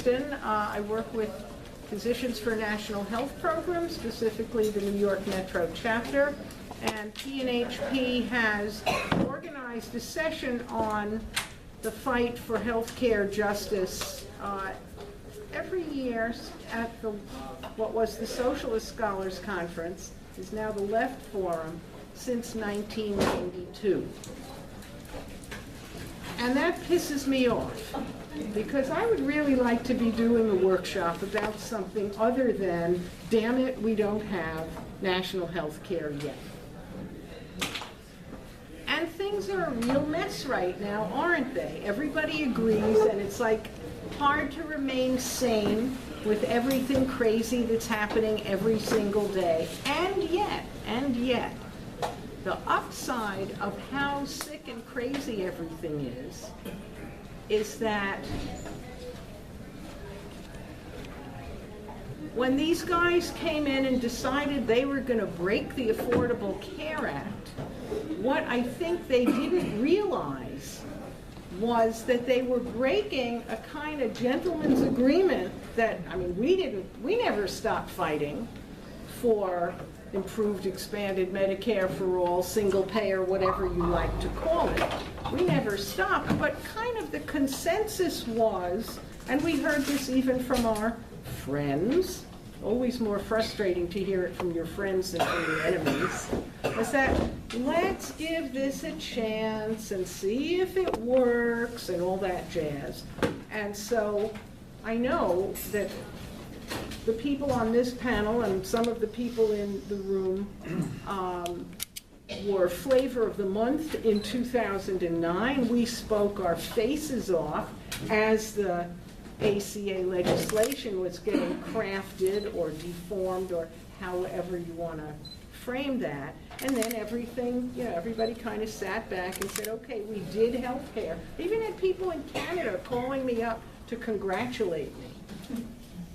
I work with Physicians for National Health Program, specifically the New York Metro chapter, and P&HP has organized a session on the fight for healthcare justice every year at what was the Socialist Scholars Conference, is now the Left Forum, since 1992. And that pisses me off, because I would really like to be doing a workshop about something other than, damn it, we don't have national health care yet. And things are a real mess right now, aren't they? Everybody agrees, and it's like hard to remain sane with everything crazy that's happening every single day. And yet, the upside of how sick and crazy everything is that when these guys came in and decided they were going to break the Affordable Care Act, what I think they didn't realize was that they were breaking a kind of gentleman's agreement that, I mean, we never stopped fighting for improved, expanded Medicare for all, single payer, whatever you like to call it. We never stopped, but kind of the consensus was, and we heard this even from our friends, always more frustrating to hear it from your friends than from your enemies, was that let's give this a chance and see if it works and all that jazz. And so I know that the people on this panel and some of the people in the room were Flavor of the Month in 2009. We spoke our faces off as the ACA legislation was getting crafted or deformed, or however you want to frame that. And then everything, you know, everybody kind of sat back and said, okay, we did health care. Even had people in Canada calling me up to congratulate me.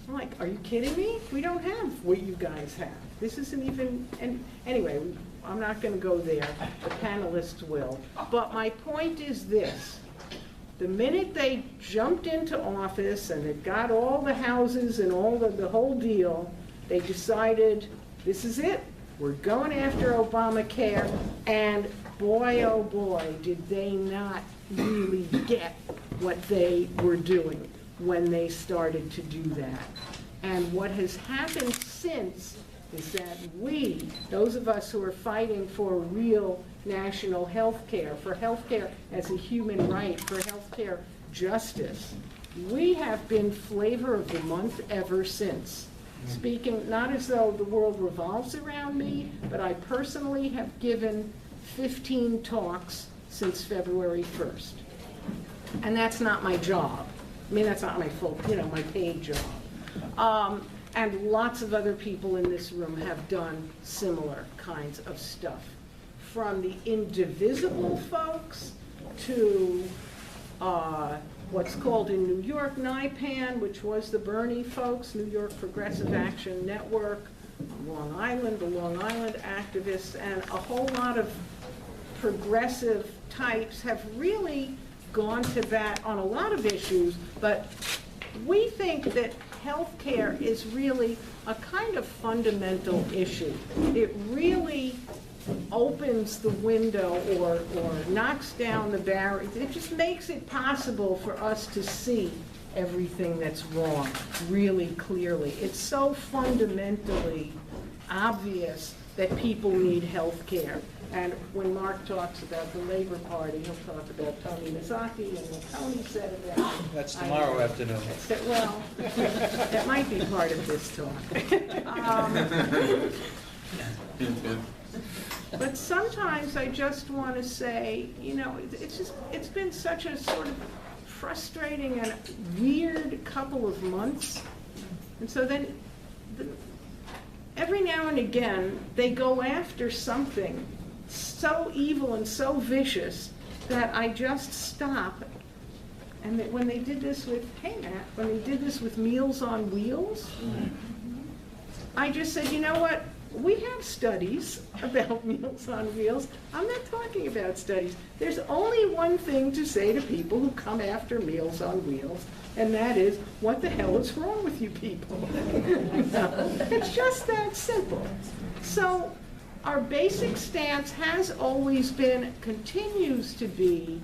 I'm like, are you kidding me? We don't have what you guys have. This isn't even, and anyway, I'm not going to go there. The panelists will. But my point is this. The minute they jumped into office and it got all the houses and all the whole deal, they decided, this is it. We're going after Obamacare. And boy, oh boy, did they not really get what they were doing when they started to do that. And what has happened since is that we, those of us who are fighting for real national health care, for health care as a human right, for health care justice, we have been Flavor of the Month ever since. Speaking not as though the world revolves around me, but I personally have given 15 talks since February 1st. And that's not my job. I mean, that's not my full, my paid job. And lots of other people in this room have done similar kinds of stuff. From the indivisible folks to what's called in New York NIPAN, which was the Bernie folks, New York Progressive Action Network, Long Island, the Long Island activists, and a whole lot of progressive types have really gone to bat on a lot of issues, but we think that healthcare is really a kind of fundamental issue. It really opens the window or knocks down the barriers. It just makes it possible for us to see everything that's wrong really clearly. It's so fundamentally obvious that people need health care. And when Mark talks about the Labor Party, he'll talk about Tony Mazzocchi and what Tony said about it. That's tomorrow afternoon. Well, that might be part of this talk. But sometimes I just want to say, it's been such a sort of frustrating and weird couple of months. And so then every now and again, they go after something so evil and so vicious that I just stop. And that when they did this with, hey Matt, when they did this with Meals on Wheels, I just said, you know what, We have studies about Meals on Wheels. I'm not talking about studies. There's only one thing to say to people who come after Meals on Wheels, and that is, what the hell is wrong with you people? It's just that simple. So our basic stance has always been, continues to be,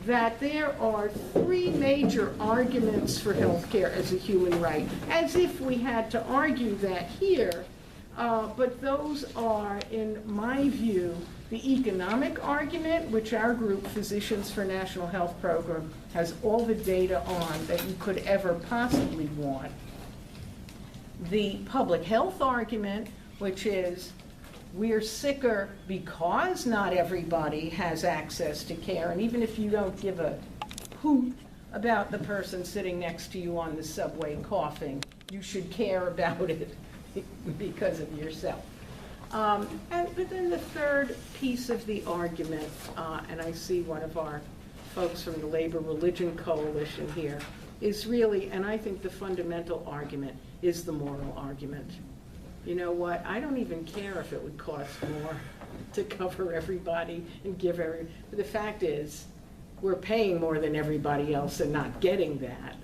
that there are three major arguments for health care as a human right, as if we had to argue that here. But those are, in my view, the economic argument, which our group, Physicians for National Health Program, has all the data on that you could ever possibly want. The public health argument, which is we're sicker because not everybody has access to care, and even if you don't give a hoot about the person sitting next to you on the subway coughing, you should care about it because of yourself. But then the third piece of the argument, and I see one of our folks from the Labor Religion Coalition here, is really, and I think the fundamental argument is the moral argument. You know what, I don't even care if it would cost more to cover everybody and give but the fact is, we're paying more than everybody else and not getting that.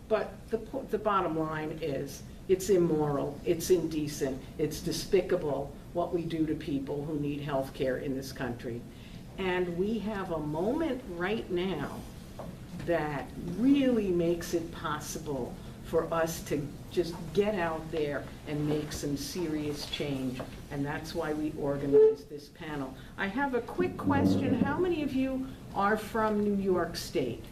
But the bottom line is, it's immoral, it's indecent, it's despicable what we do to people who need health care in this country. And we have a moment right now that really makes it possible for us to just get out there and make some serious change. And that's why we organized this panel. I have a quick question. How many of you are from New York State?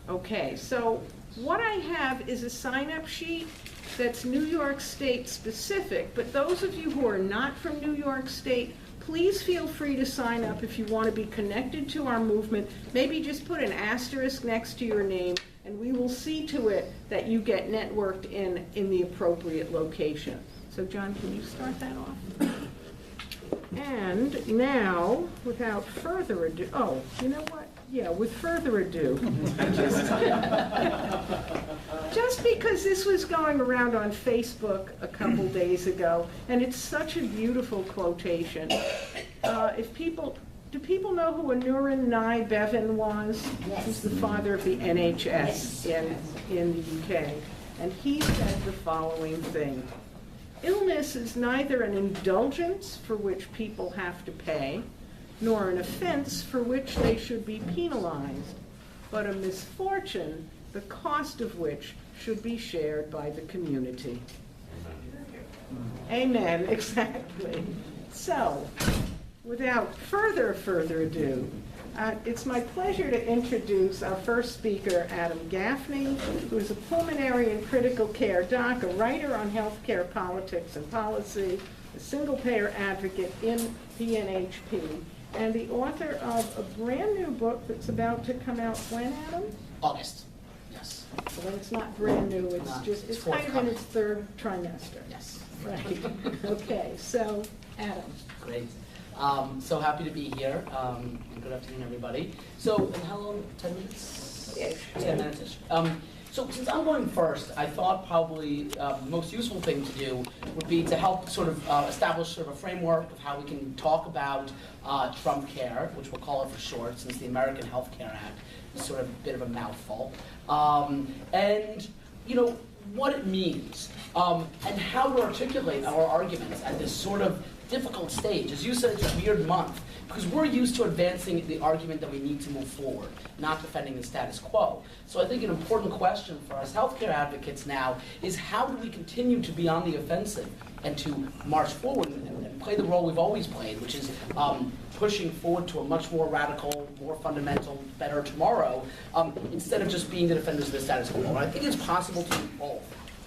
Okay, so what I have is a sign-up sheet that's New York State specific, but those of you who are not from New York State, please feel free to sign up if you want to be connected to our movement. Maybe just put an asterisk next to your name, and we will see to it that you get networked in the appropriate location. So John, can you start that off? And now, without further ado, oh, you know what? Yeah, with further ado, just because this was going around on Facebook a couple days ago, and it's such a beautiful quotation. Do people know who Aneurin Nye Bevan was? Yes. He's the father of the NHS in the UK. And he said the following thing: illness is neither an indulgence for which people have to pay, nor an offense for which they should be penalized, but a misfortune, the cost of which should be shared by the community. Amen, exactly. So, without further ado, it's my pleasure to introduce our first speaker, Adam Gaffney, who is a pulmonary and critical care doc, a writer on healthcare politics and policy, a single-payer advocate in PNHP, and the author of a brand new book that's about to come out when, Adam? August, yes. Well, it's not brand new, it's kind of in its third trimester. Yes. Right, okay, so, Adam. Great. So happy to be here. Good afternoon, everybody. So, how long? 10 minutes? Yeah. 10 minutes-ish. So since I'm going first, I thought probably the most useful thing to do would be to help sort of establish sort of a framework of how we can talk about Trump Care, which we'll call it for short, since the American Health Care Act is sort of a bit of a mouthful. And, you know, what it means, and how to articulate our arguments at this sort of difficult stage. As you said, it's a weird month, because we're used to advancing the argument that we need to move forward, not defending the status quo. So I think an important question for us healthcare advocates now is, how do we continue to be on the offensive and to march forward and play the role we've always played, which is pushing forward to a much more radical, more fundamental, better tomorrow, instead of just being the defenders of the status quo. And I think it's possible to do both.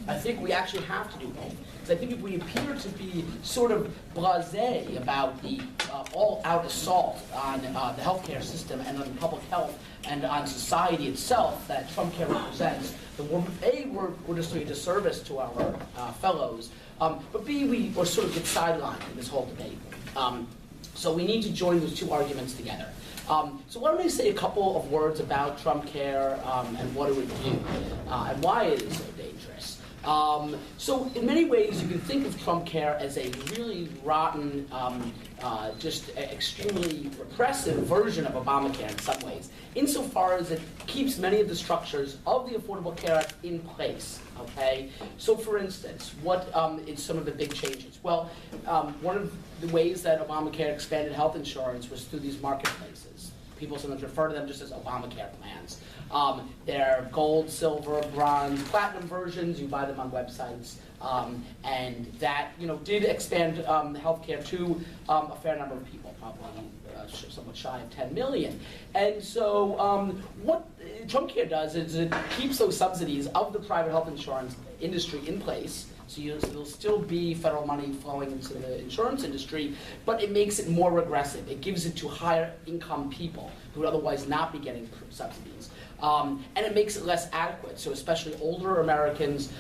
I think we actually have to do both. Because I think if we appear to be sort of blasé about the all-out assault on the healthcare system and on public health and on society itself that Trump Care represents, then we're just doing a disservice to our fellows, but B, we're sort of get sidelined in this whole debate. So we need to join those two arguments together. So why don't I say a couple of words about Trump Care and what it would do and why it is so dangerous. So in many ways, you can think of Trump Care as a really rotten, just extremely repressive version of Obamacare in some ways, insofar as it keeps many of the structures of the Affordable Care Act in place. Okay, so for instance, what is some of the big changes? Well, one of the ways that Obamacare expanded health insurance was through these marketplaces. People sometimes refer to them just as Obamacare plans. They're gold, silver, bronze, platinum versions. You buy them on websites, and that did expand healthcare to a fair number of people, probably somewhat shy of 10 million. And so what Trump Care does is it keeps those subsidies of the private health insurance industry in place. So there'll still be federal money flowing into the insurance industry, but it makes it more regressive. It gives it to higher income people who would otherwise not be getting subsidies. And it makes it less adequate. So especially older Americans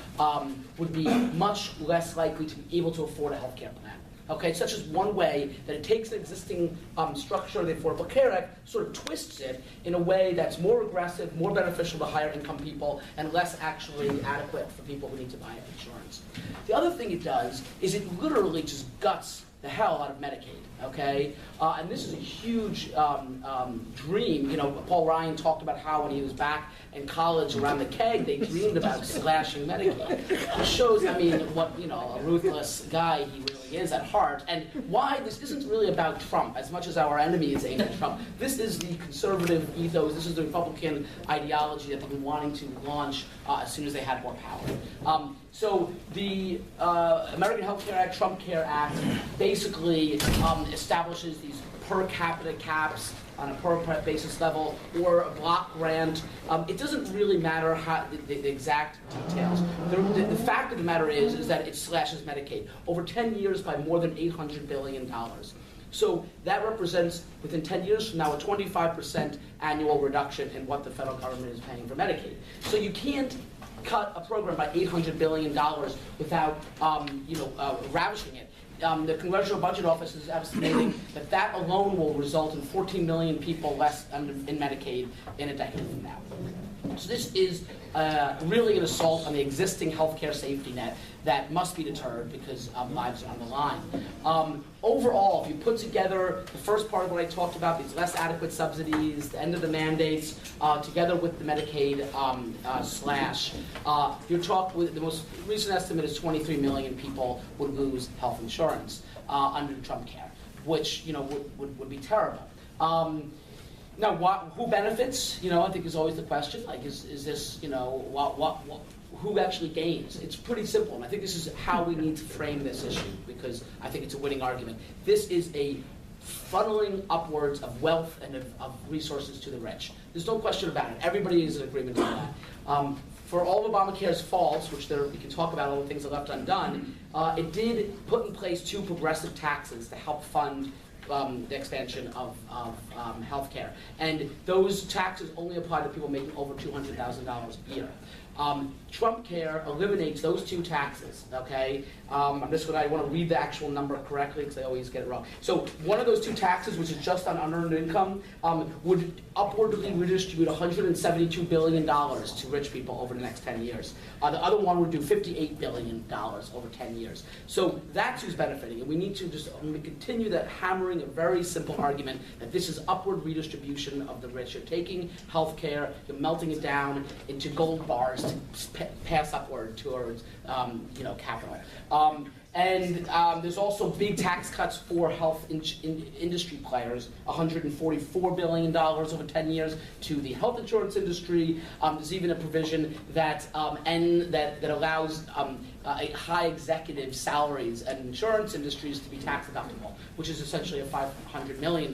would be much less likely to be able to afford a health care plan. Okay, such as one way that it takes an existing structure of the Affordable Care Act, sort of twists it in a way that's more aggressive, more beneficial to higher income people, and less actually adequate for people who need to buy insurance. The other thing it does is it literally just guts the hell out of Medicaid, okay? And this is a huge dream. Paul Ryan talked about how when he was back in college around the keg, they dreamed about slashing Medicaid. It shows, what, a ruthless guy he really is at heart, and why this isn't really about Trump, as much as our enemy is aimed at Trump. This is the conservative ethos, this is the Republican ideology that they've been wanting to launch as soon as they had more power. So the American Health Care Act, Trump Care Act, basically establishes these per capita caps on a per basis level or a block grant. It doesn't really matter how the exact details. The fact of the matter is that it slashes Medicaid over 10 years by more than $800 billion. So that represents, within 10 years from now, a 25% annual reduction in what the federal government is paying for Medicaid. So you can't cut a program by $800 billion without ravishing it. The Congressional Budget Office is estimating that alone will result in 14 million people less in Medicaid in a decade from now. So this is really an assault on the existing healthcare safety net that must be deterred because lives are on the line. Overall, if you put together the first part of what I talked about, these less adequate subsidies, the end of the mandates, together with the Medicaid slash, you're talking with the most recent estimate is 23 million people would lose health insurance under Trump Care, which would be terrible. Now, who benefits? I think is always the question. Like, is this who actually gains? It's pretty simple, and I think this is how we need to frame this issue because I think it's a winning argument. This is a funneling upwards of wealth and of resources to the rich. There's no question about it. Everybody is in agreement on that. For all of Obamacare's faults, which we can talk about all the things that left undone, it did put in place 2 progressive taxes to help fund the expansion of health care. And those taxes only apply to people making over $200,000 a year. Trump Care eliminates those 2 taxes, okay? I want to read the actual number correctly because I always get it wrong. So one of those 2 taxes, which is just on unearned income, would upwardly redistribute $172 billion to rich people over the next 10 years. The other one would do $58 billion over 10 years. So that's who's benefiting. And we need to just continue that hammering a very simple argument that this is upward redistribution of the rich. You're taking health care, you're melting it down into gold bars to pass upward towards capital. And there's also big tax cuts for health industry players, $144 billion over 10 years to the health insurance industry. There's even a provision that allows high executive salaries and insurance industries to be tax deductible, which is essentially a $500 million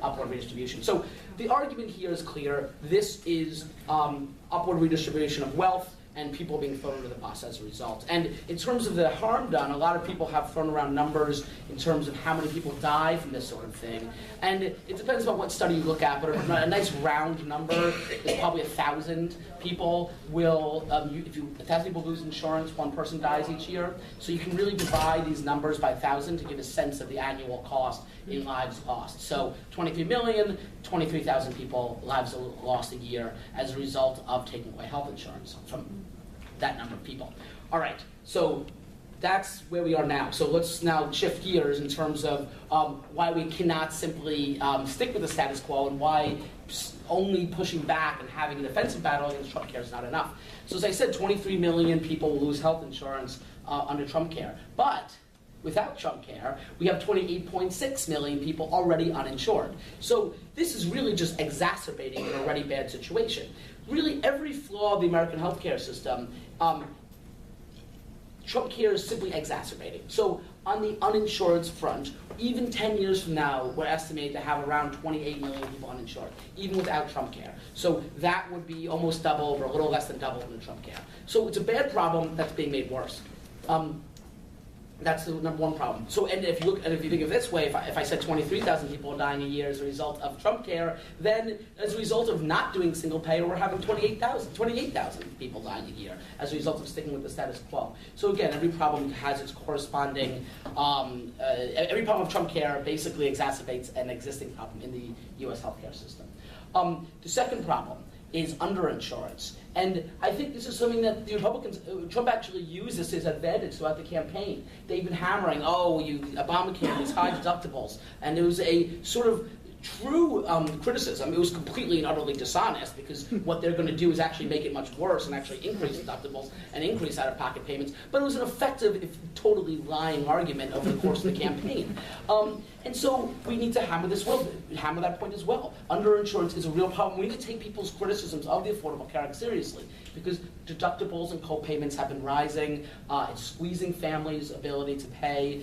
upward redistribution. So the argument here is clear. This is upward redistribution of wealth and people being thrown under the bus as a result. And in terms of the harm done, a lot of people have thrown around numbers in terms of how many people die from this sort of thing. And it depends on what study you look at, but a nice round number is probably 1,000 people will, if 1,000 people lose insurance, 1 person dies each year. So you can really divide these numbers by 1,000 to give a sense of the annual cost in lives lost. So 23 million, 23,000 people lives lost a year as a result of taking away health insurance from that number of people. All right, so that's where we are now. So let's now shift gears in terms of why we cannot simply stick with the status quo, and why only pushing back and having an offensive battle against Trump care is not enough. So as I said, 23 million people will lose health insurance under Trump care. But without Trump care, we have 28.6 million people already uninsured. So this is really just exacerbating an already bad situation. Really, every flaw of the American healthcare system, Trump care is simply exacerbating. So on the uninsurance front, even 10 years from now, we're estimated to have around 28 million people uninsured, even without Trump care. So that would be almost double, or a little less than double than Trump care. So it's a bad problem that's being made worse. That's the number one problem. So, and if you look, and if you think of it this way, if I said 23,000 people are dying a year as a result of Trump care, then as a result of not doing single payer, we're having 28,000 people dying a year as a result of sticking with the status quo. So again, every problem has its corresponding, every problem of Trump care basically exacerbates an existing problem in the U.S. healthcare system. The second problem is underinsurance. And I think this is something that the Republicans, Trump actually used this to his advantage throughout the campaign. They've been hammering, oh, Obamacare, these high deductibles. And there was a sort of true criticism. It was completely and utterly dishonest, because what they're going to do is actually make it much worse and actually increase deductibles and increase out-of-pocket payments. But it was an effective, if totally lying argument over the course of the campaign. And so we need to hammer that point as well. Underinsurance is a real problem. We need to take people's criticisms of the Affordable Care Act seriously, because deductibles and co-payments have been rising. It's squeezing families' ability to pay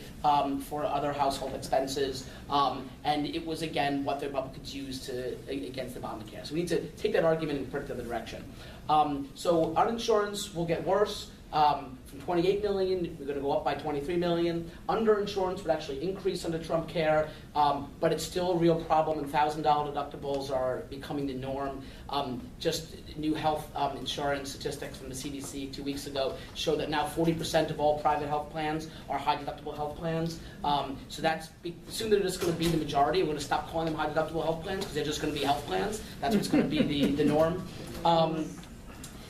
for other household expenses. And it was, again, what the Republicans used against Obamacare. So we need to take that argument and put it the other direction. So uninsurance will get worse. From 28 million, we're going to go up by 23 million. Underinsurance would actually increase under Trump care, but it's still a real problem, and $1,000 deductibles are becoming the norm. Just new health insurance statistics from the CDC 2 weeks ago show that now 40% of all private health plans are high deductible health plans. So that's, soon they're just going to be the majority. We're going to stop calling them high deductible health plans, because they're just going to be health plans. That's what's going to be the norm.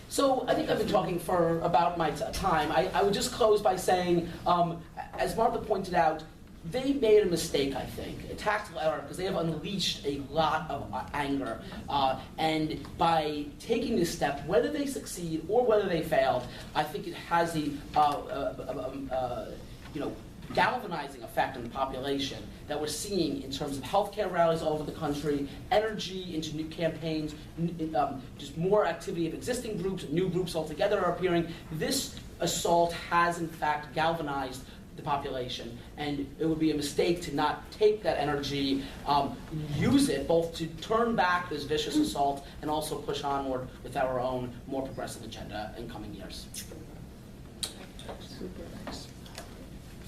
So I think I've been talking for about my time. I would just close by saying, as Martha pointed out, they made a mistake, I think, a tactical error, because they have unleashed a lot of anger. And by taking this step, whether they succeed or whether they failed, I think it has the galvanizing effect on the population that we're seeing in terms of healthcare rallies all over the country, energy into new campaigns, just more activity of existing groups, new groups altogether are appearing. This assault has, in fact, galvanized the population, and it would be a mistake to not take that energy, use it both to turn back this vicious assault and also push onward with our own more progressive agenda in coming years. Super.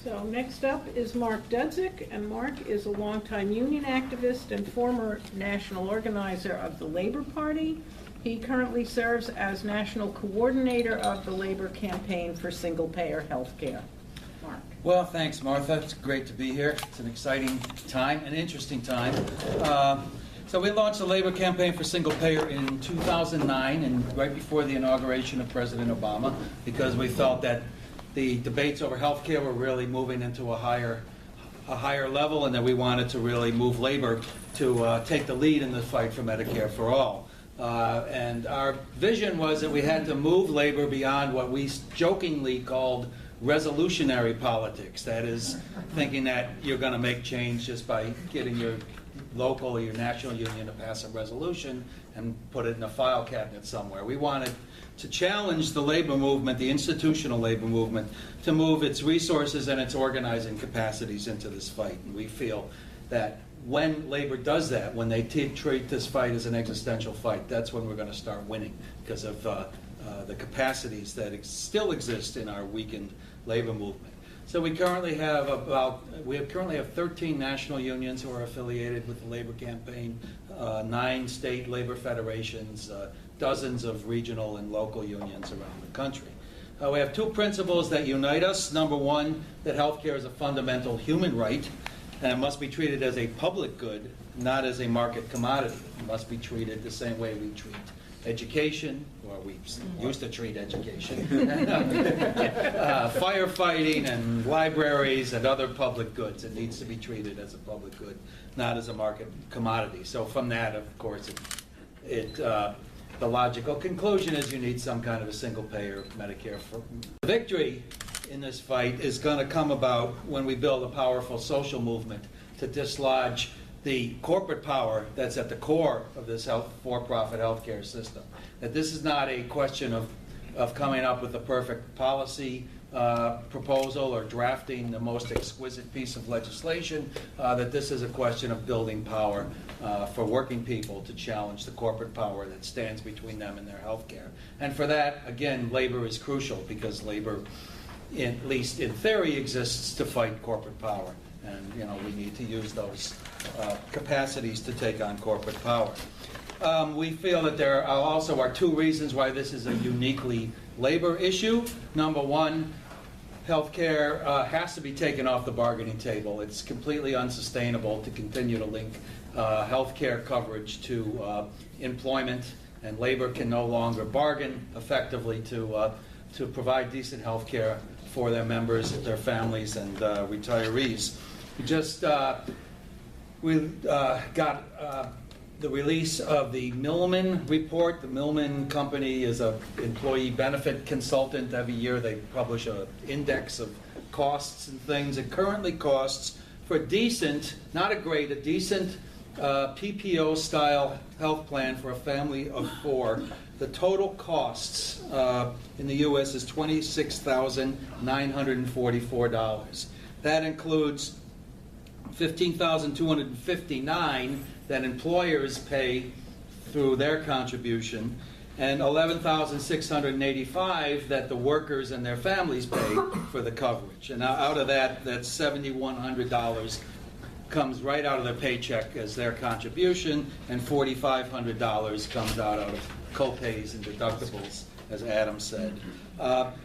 So next up is Mark Dudzic, and Mark is a longtime union activist and former national organizer of the Labor Party. He currently serves as national coordinator of the Labor Campaign for Single-Payer Health Care. Mark. Well, thanks, Martha. It's great to be here. It's an exciting time, an interesting time. So we launched the Labor Campaign for Single Payer in 2009, and right before the inauguration of President Obama, because we felt that the debates over health care were really moving into a higher level, and that we wanted to really move labor to take the lead in the fight for Medicare for all. And our vision was that we had to move labor beyond what we jokingly called resolutionary politics. That is, thinking that you're going to make change just by getting your local or your national union to pass a resolution and put it in a file cabinet somewhere. We wanted to challenge the labor movement, the institutional labor movement, to move its resources and its organizing capacities into this fight. And we feel that when labor does that, when they treat this fight as an existential fight, that's when we're going to start winning, because of the capacities that still exist in our weakened labor movement. So we currently have 13 national unions who are affiliated with the Labor Campaign, 9 state labor federations, dozens of regional and local unions around the country. We have 2 principles that unite us. Number one, that healthcare is a fundamental human right, and it must be treated as a public good, not as a market commodity. It must be treated the same way we treat education, or we used to treat education, firefighting and libraries and other public goods. It needs to be treated as a public good, not as a market commodity. So from that, of course, the logical conclusion is you need some kind of a single-payer Medicare. The victory in this fight is going to come about when we build a powerful social movement to dislodge the corporate power that's at the core of this for-profit healthcare system. That this is not a question of coming up with the perfect policy proposal or drafting the most exquisite piece of legislation, that this is a question of building power for working people to challenge the corporate power that stands between them and their health care. And for that, again, labor is crucial, because labor, at least in theory, exists to fight corporate power. And we need to use those capacities to take on corporate power. We feel that there also are two reasons why this is a uniquely labor issue. Number one, healthcare has to be taken off the bargaining table. It's completely unsustainable to continue to link healthcare coverage to employment, and labor can no longer bargain effectively to provide decent healthcare for their members, their families, and retirees. We got the release of the Milliman Report. The Milliman company is an employee benefit consultant. Every year they publish an index of costs and things. It currently costs for a decent, not a great, a decent PPO-style health plan for a family of 4. The total costs in the U.S. is $26,944. That includes $15,259 that employers pay through their contribution, and $11,685 that the workers and their families pay for the coverage. And out of that, that's $7,100 comes right out of their paycheck as their contribution, and $4,500 comes out of co-pays and deductibles, as Adam said.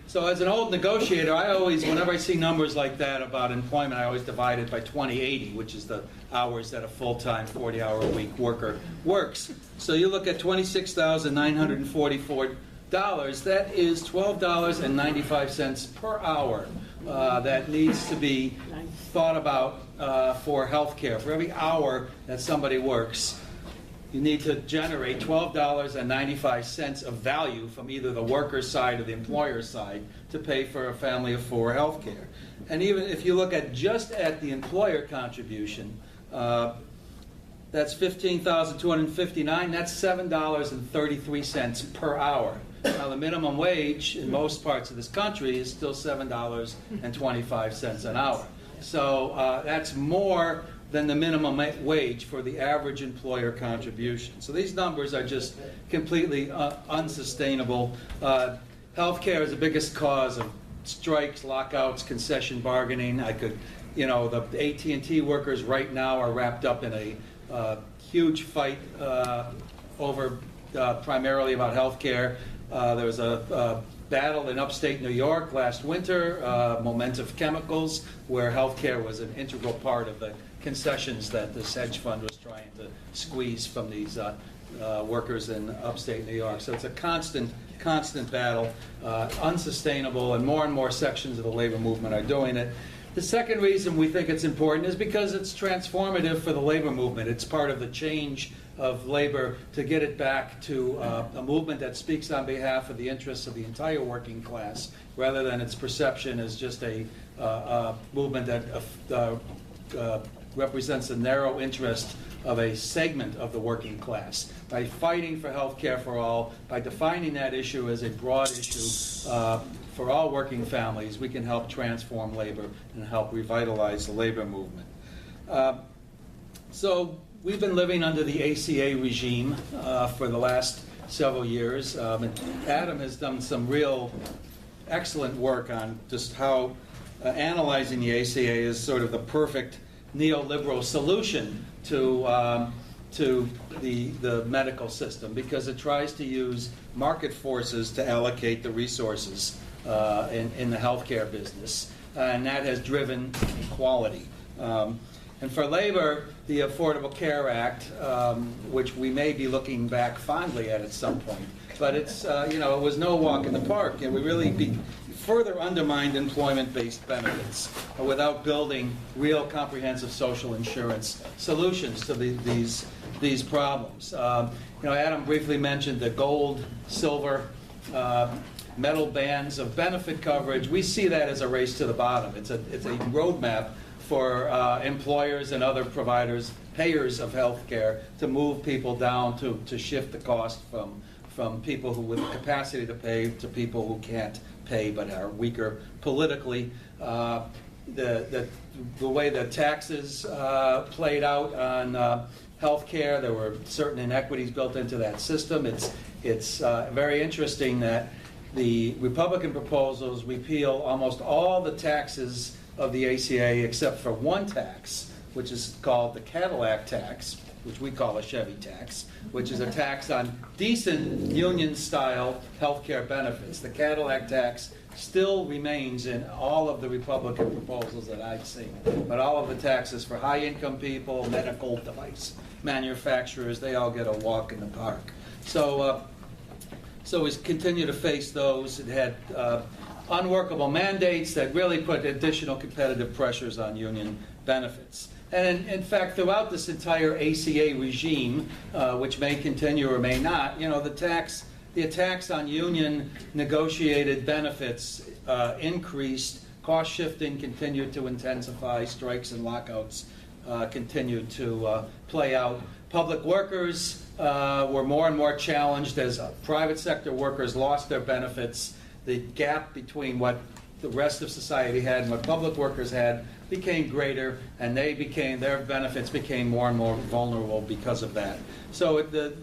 So as an old negotiator, I always, whenever I see numbers like that about employment, I always divide it by 2080, which is the hours that a full-time 40-hour-a-week worker works. So you look at $26,944, that is $12.95 per hour that needs to be thought about for health care. For every hour that somebody works, you need to generate $12.95 of value from either the worker's side or the employer's side to pay for a family of 4 health care. And even if you look at just at the employer contribution, that's $15,259. That's $7.33 per hour. Now, the minimum wage in most parts of this country is still $7.25 an hour. So that's more than the minimum wage for the average employer contribution. So these numbers are just completely unsustainable. Healthcare is the biggest cause of strikes, lockouts, concession bargaining. The AT&T workers right now are wrapped up in a huge fight over primarily about healthcare. There was a battle in upstate New York last winter, Momentum Chemicals, where healthcare was an integral part of the concessions that this hedge fund was trying to squeeze from these workers in upstate New York. So it's a constant battle, unsustainable, and more sections of the labor movement are doing it. The second reason we think it's important is because it's transformative for the labor movement. It's part of the change of labor to get it back to a movement that speaks on behalf of the interests of the entire working class, rather than its perception as just a movement that represents the narrow interest of a segment of the working class. By fighting for health care for all, by defining that issue as a broad issue for all working families, we can help transform labor and help revitalize the labor movement. So we've been living under the ACA regime for the last several years. And Adam has done some real excellent work on just how analyzing the ACA is sort of the perfect neoliberal solution to the medical system, because it tries to use market forces to allocate the resources in the healthcare business, and that has driven inequality. And for labor, the Affordable Care Act, which we may be looking back fondly at some point, but it's, you know, it was no walk in the park, and we really further undermined employment-based benefits without building real comprehensive social insurance solutions to these problems. You know, Adam briefly mentioned the gold, silver, metal bands of benefit coverage. We see that as a race to the bottom. It's a roadmap for employers and other providers, payers of health care, to move people down, to shift the cost from people who with the capacity to pay to people who can't pay but are weaker politically. The way the taxes played out on health care, there were certain inequities built into that system. It's very interesting that the Republican proposals repeal almost all the taxes of the ACA except for one tax, which is called the Cadillac tax, which we call a Chevy tax, which is a tax on decent union-style health care benefits. The Cadillac tax still remains in all of the Republican proposals that I've seen, but all of the taxes for high-income people, medical device manufacturers, they all get a walk in the park. So we continue to face those. It had unworkable mandates that really put additional competitive pressures on union benefits. And in fact, throughout this entire ACA regime, which may continue or may not, you know, the attacks on union negotiated benefits increased, cost shifting continued to intensify, strikes and lockouts continued to play out. Public workers were more and more challenged as private sector workers lost their benefits. The gap between what the rest of society had and what public workers had became greater, and their benefits became more and more vulnerable because of that. So the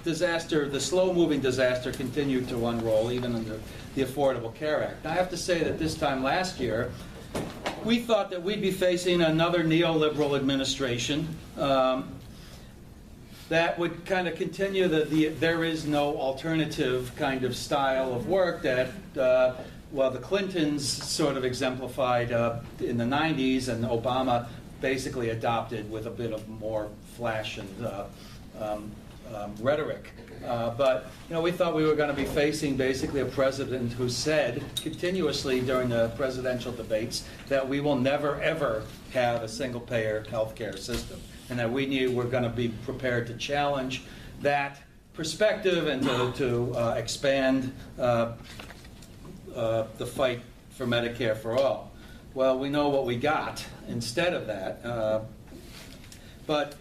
disaster, the slow-moving disaster, continued to unroll even under the Affordable Care Act. Now, I have to say that this time last year, we thought that we'd be facing another neoliberal administration that would kind of continue the there is no alternative kind of style of work that well, the Clintons sort of exemplified in the 90s, and Obama basically adopted with a bit of more flash and rhetoric. But you know, we thought we were going to be facing basically a president who said continuously during the presidential debates that we will never, ever have a single-payer health care system, and that we're going to be prepared to challenge that perspective and to expand the fight for Medicare for all. Well, we know what we got instead of that. But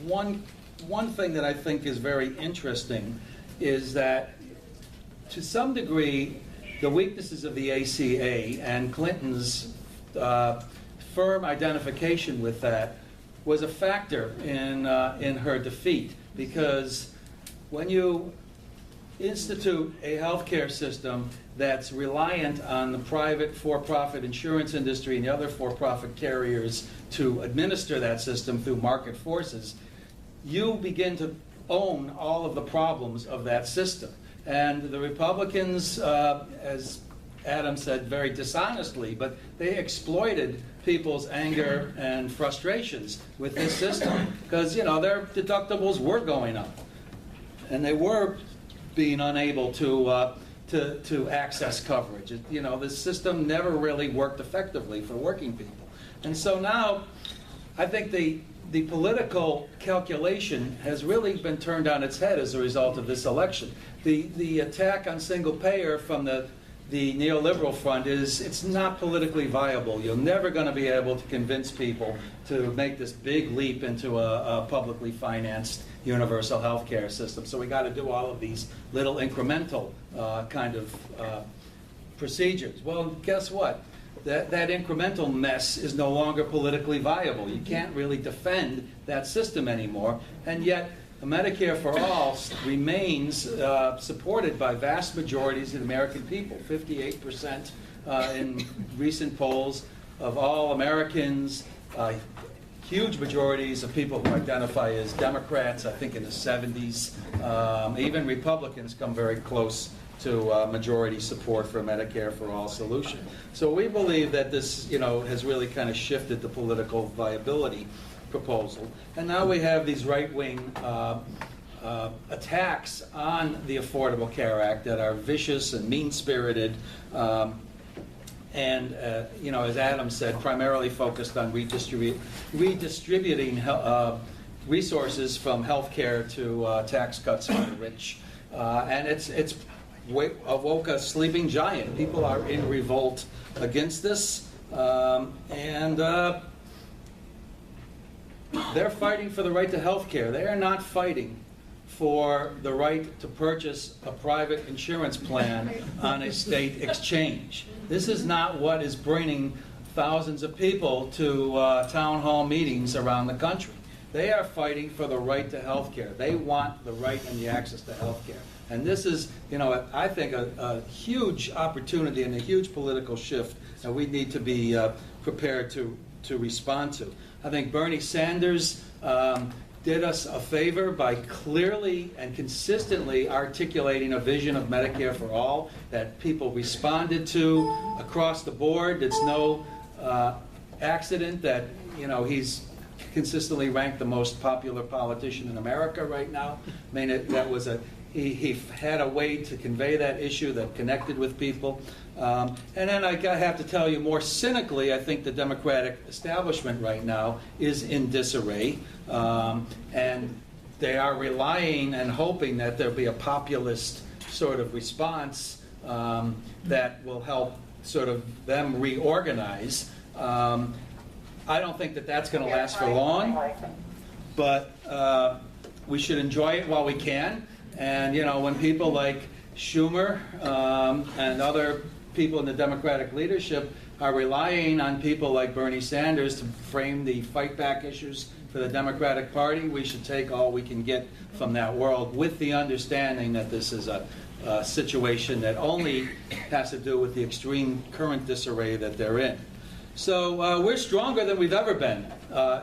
one thing that I think is very interesting is that, to some degree, the weaknesses of the ACA and Clinton's firm identification with that was a factor in her defeat, because when you institute a healthcare system that's reliant on the private for-profit insurance industry and the other for-profit carriers to administer that system through market forces, you begin to own all of the problems of that system. And the Republicans, as Adam said very dishonestly, but they exploited people's anger and frustrations with this system because, you know, their deductibles were going up, and they were being unable to access coverage. You know, the system never really worked effectively for working people. And so now, I think the political calculation has really been turned on its head as a result of this election. The attack on single payer from the neoliberal front is, it's not politically viable. You're never going to be able to convince people to make this big leap into a publicly financed universal health care system. So we got to do all of these little incremental kind of procedures. Well, guess what? That incremental mess is no longer politically viable. You can't really defend that system anymore. And yet, Medicare for All remains supported by vast majorities of the American people. 58% in recent polls of all Americans, huge majorities of people who identify as Democrats, I think in the 70s. Even Republicans come very close to majority support for Medicare for All solution. So we believe that this, has really kind of shifted the political viability proposal. And now we have these right-wing attacks on the Affordable Care Act that are vicious and mean-spirited, and as Adam said, primarily focused on redistributing resources from health care to tax cuts for the rich. And it's awoke a sleeping giant. People are in revolt against this, and they're fighting for the right to health care. They are not fighting for the right to purchase a private insurance plan on a state exchange. This is not what is bringing thousands of people to town hall meetings around the country. They are fighting for the right to health care. They want the right and the access to health care. And this is, I think, a huge opportunity and a huge political shift that we need to be prepared to respond to. I think Bernie Sanders did us a favor by clearly and consistently articulating a vision of Medicare for all that people responded to across the board. It's no accident that, he's consistently ranked the most popular politician in America right now. I mean, he had a way to convey that issue that connected with people. And then I have to tell you, more cynically, I think the Democratic establishment right now is in disarray. And they are relying and hoping that there'll be a populist sort of response that will help sort of them reorganize. I don't think that that's going to last for long, but we should enjoy it while we can. And, when people like Schumer and other people in the Democratic leadership are relying on people like Bernie Sanders to frame the fight back issues for the Democratic Party, we should take all we can get from that world with the understanding that this is a situation that only has to do with the extreme current disarray that they're in. So we're stronger than we've ever been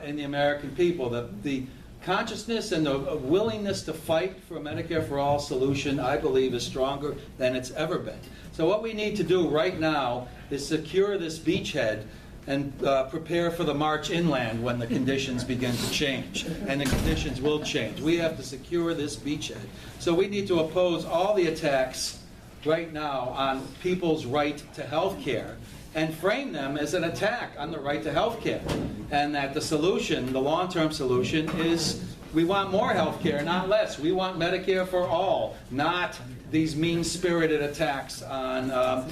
in the American people. The consciousness and the willingness to fight for a Medicare for All solution, I believe, is stronger than it's ever been. So what we need to do right now is secure this beachhead and prepare for the march inland when the conditions begin to change. And the conditions will change. We have to secure this beachhead. So we need to oppose all the attacks right now on people's right to health care and frame them as an attack on the right to health care. And that the solution, the long-term solution, is we want more health care, not less. We want Medicare for all, not these mean-spirited attacks on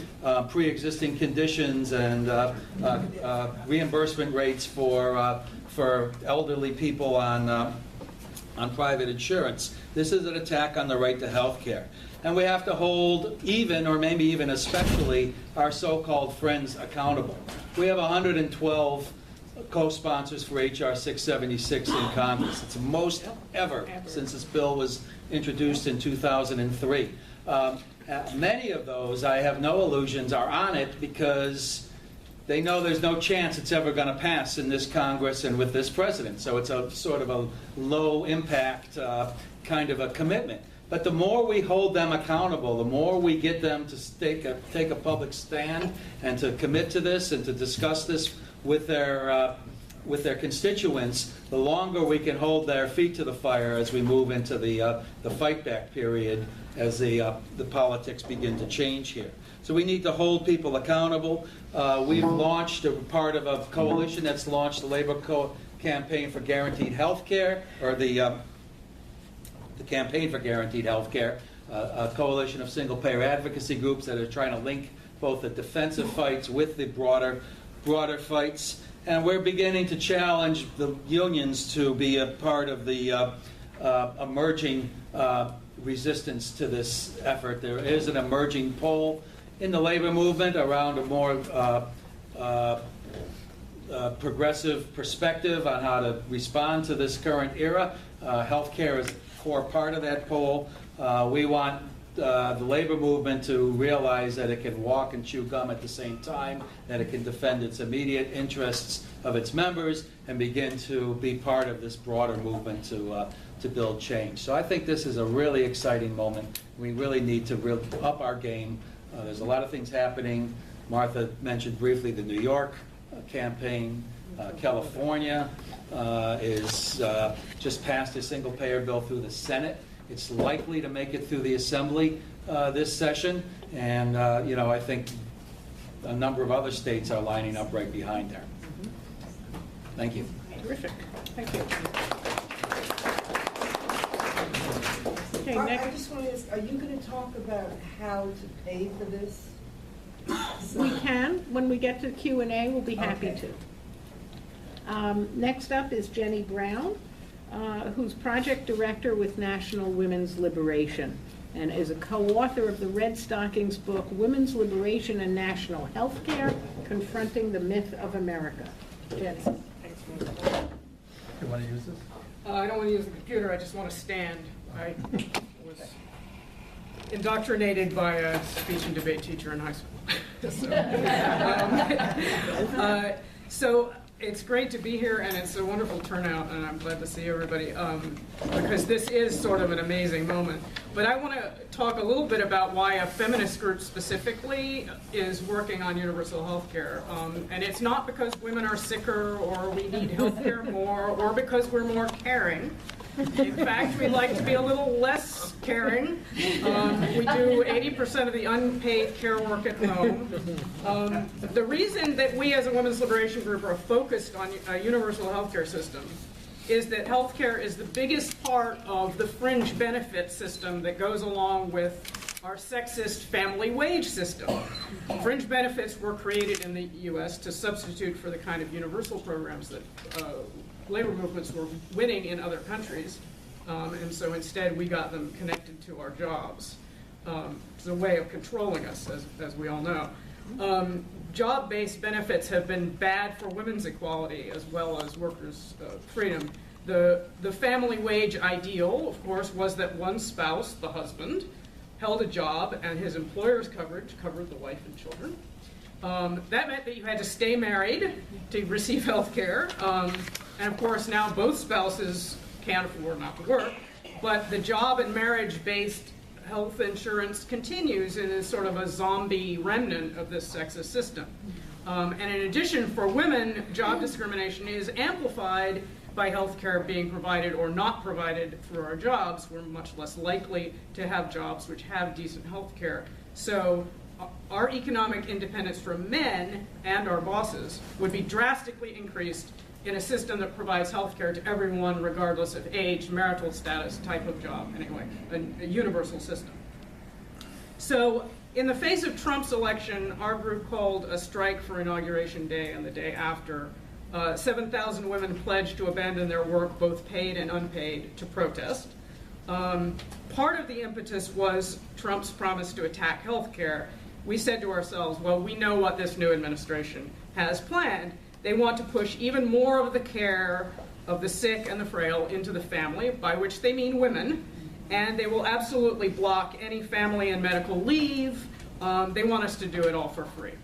pre-existing conditions and reimbursement rates for elderly people on private insurance. This is an attack on the right to health care. And we have to hold even, or maybe even especially, our so-called friends accountable. We have 112 co-sponsors for H.R. 676 in Congress. It's the most ever since this bill was introduced in 2003. Many of those, I have no illusions, are on it because they know there's no chance it's ever going to pass in this Congress and with this president. So it's a sort of a low-impact kind of a commitment. But the more we hold them accountable, the more we get them to take a public stand and to commit to this and to discuss this with their constituents, the longer we can hold their feet to the fire as we move into the fight back period as the politics begin to change here. So we need to hold people accountable. We've launched, a part of a coalition that's launched the Labor Campaign for Guaranteed Health Care, or the Campaign for Guaranteed Health Care, a coalition of single-payer advocacy groups that are trying to link both the defensive fights with the broader fights. And we're beginning to challenge the unions to be a part of the emerging resistance to this effort. There is an emerging poll in the labor movement around a more progressive perspective on how to respond to this current era. Healthcare is a core part of that poll. We want the labor movement to realize that it can walk and chew gum at the same time, that it can defend its immediate interests of its members, and begin to be part of this broader movement to to build change. So I think this is a really exciting moment. We really need to up our game. There's a lot of things happening. Martha mentioned briefly the New York campaign. California is just passed a single-payer bill through the Senate. It's likely to make it through the Assembly this session, and I think a number of other states are lining up right behind there. Thank you. Terrific. Thank you. Okay, I next. just want to ask, are you going to talk about how to pay for this? We can. When we get to Q&A, we'll be happy Okay. to. Next up is Jenny Brown, who's project director with National Women's Liberation and is a co-author of the Red Stockings book, Women's Liberation and National Healthcare, Confronting the Myth of America. Jenny. You want to use this? I don't want to use the computer, I just want to stand. I was indoctrinated by a speech and debate teacher in high school. So it's great to be here, and it's a wonderful turnout, and I'm glad to see everybody, because this is sort of an amazing moment. But I want to talk a little bit about why a feminist group specifically is working on universal health care. And it's not because women are sicker, or we need health care more, or because we're more caring. In fact, we'd like to be a little less caring. We do 80% of the unpaid care work at home. The reason that we as a women's liberation group are focused on a universal healthcare system is that healthcare is the biggest part of the fringe benefit system that goes along with our sexist family wage system. Fringe benefits were created in the U.S. to substitute for the kind of universal programs that labor movements were winning in other countries, and so instead we got them connected to our jobs. It's a way of controlling us, as we all know. Job-based benefits have been bad for women's equality as well as workers' freedom. The family wage ideal, of course, was that one spouse, the husband, held a job and his employer's coverage covered the wife and children. That meant that you had to stay married to receive health care. And of course, now both spouses can't afford not to work. But the job and marriage-based health insurance continues and is sort of a zombie remnant of this sexist system. And in addition, for women, job discrimination is amplified by health care being provided or not provided through our jobs. We're much less likely to have jobs which have decent health care. So our economic independence from men and our bosses would be drastically increased in a system that provides health care to everyone regardless of age, marital status, type of job, anyway, a universal system. So in the face of Trump's election, our group called a strike for Inauguration Day and the day after. 7,000 women pledged to abandon their work, both paid and unpaid, to protest. Part of the impetus was Trump's promise to attack health care. We said to ourselves, well, we know what this new administration has planned. They want to push even more of the care of the sick and the frail into the family, by which they mean women, and they will absolutely block any family and medical leave. They want us to do it all for free.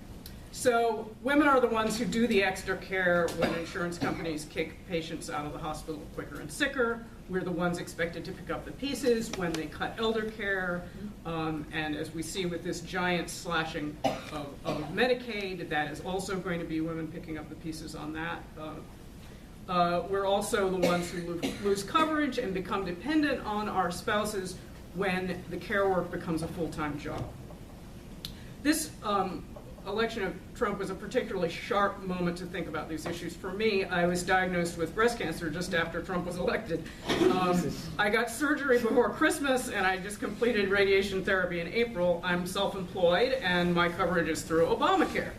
So women are the ones who do the extra care when insurance companies kick patients out of the hospital quicker and sicker. We're the ones expected to pick up the pieces when they cut elder care. And as we see with this giant slashing of Medicaid, that is also going to be women picking up the pieces on that. We're also the ones who lose coverage and become dependent on our spouses when the care work becomes a full-time job. This election of Trump was a particularly sharp moment to think about these issues. For me, I was diagnosed with breast cancer just after Trump was elected. I got surgery before Christmas, and I just completed radiation therapy in April. I'm self-employed, and my coverage is through Obamacare.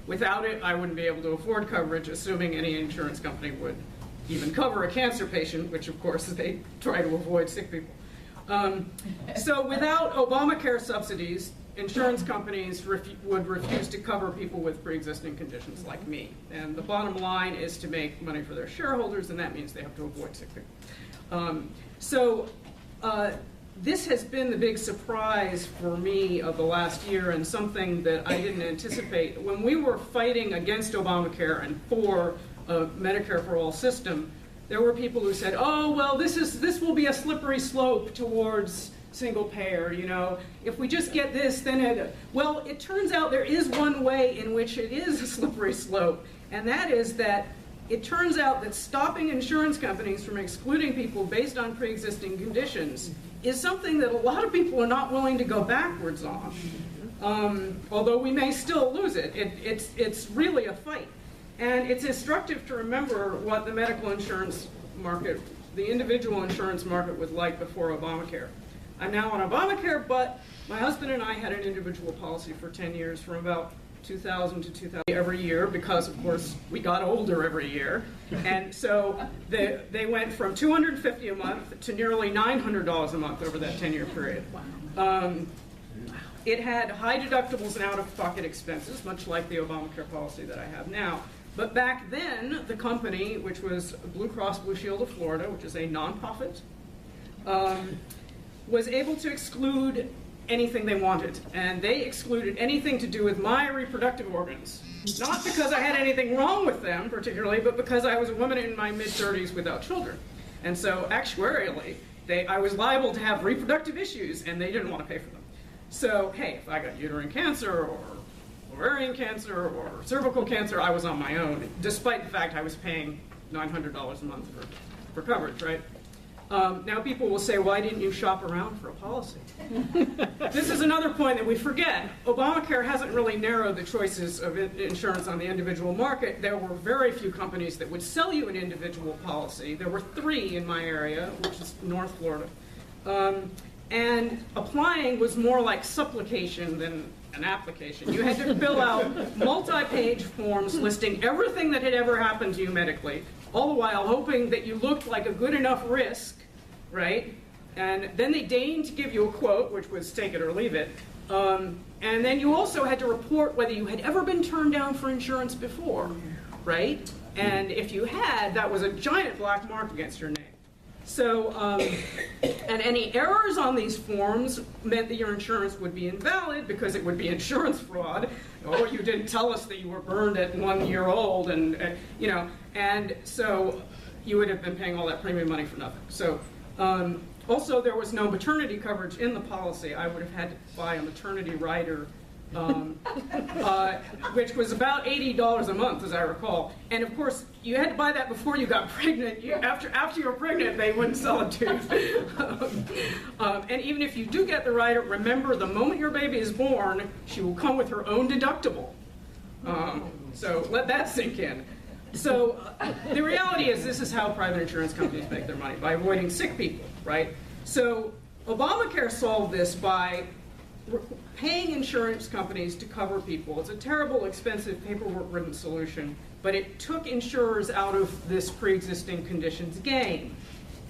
Without it, I wouldn't be able to afford coverage, assuming any insurance company would even cover a cancer patient, which of course they try to avoid sick people. So without Obamacare subsidies, insurance companies would refuse to cover people with pre-existing conditions like me. And the bottom line is to make money for their shareholders, and that means they have to avoid sick people. This has been the big surprise for me of the last year, and something that I didn't anticipate. When we were fighting against Obamacare and for a Medicare for all system, there were people who said, oh, well, this will be a slippery slope towards single payer, you know. If we just get this, then well, it turns out there is one way in which it is a slippery slope, and that is that it turns out that stopping insurance companies from excluding people based on pre-existing conditions is something that a lot of people are not willing to go backwards on. Although we may still lose it. It's really a fight. And it's instructive to remember what the medical insurance market, the individual insurance market was like before Obamacare. I'm now on Obamacare, but my husband and I had an individual policy for 10 years from about 2000 to 2000 every year because, of course, we got older every year. And so they went from $250 a month to nearly $900 a month over that 10-year period. It had high deductibles and out-of-pocket expenses, much like the Obamacare policy that I have now. But back then, the company, which was Blue Cross Blue Shield of Florida, which is a nonprofit, was able to exclude anything they wanted. And they excluded anything to do with my reproductive organs. Not because I had anything wrong with them particularly, but because I was a woman in my mid-30s without children. And so actuarially, I was liable to have reproductive issues, and they didn't want to pay for them. So, hey, if I got uterine cancer or ovarian cancer or cervical cancer, I was on my own, despite the fact I was paying $900 a month for coverage, right? Now people will say, why didn't you shop around for a policy? This is another point that we forget. Obamacare hasn't really narrowed the choices of insurance on the individual market. There were very few companies that would sell you an individual policy. There were 3 in my area, which is North Florida. And applying was more like supplication than an application. You had to fill out multi-page forms listing everything that had ever happened to you medically, all the while hoping that you looked like a good enough risk, right? And then they deigned to give you a quote, which was take it or leave it. And then you also had to report whether you had ever been turned down for insurance before, right? And if you had, that was a giant black mark against your name. So, and any errors on these forms meant that your insurance would be invalid because it would be insurance fraud, or you didn't tell us that you were burned at 1 year old, and you know, and so you would have been paying all that premium money for nothing. So, also there was no maternity coverage in the policy. I would have had to buy a maternity rider, which was about $80 a month, as I recall. And of course, you had to buy that before you got pregnant. After you were pregnant, they wouldn't sell it to you. And even if you do get the rider, remember the moment your baby is born, she will come with her own deductible. So let that sink in. So the reality is this is how private insurance companies make their money, by avoiding sick people, right? So Obamacare solved this by paying insurance companies to cover people. It's a terrible, expensive, paperwork-ridden solution, but it took insurers out of this pre-existing conditions game.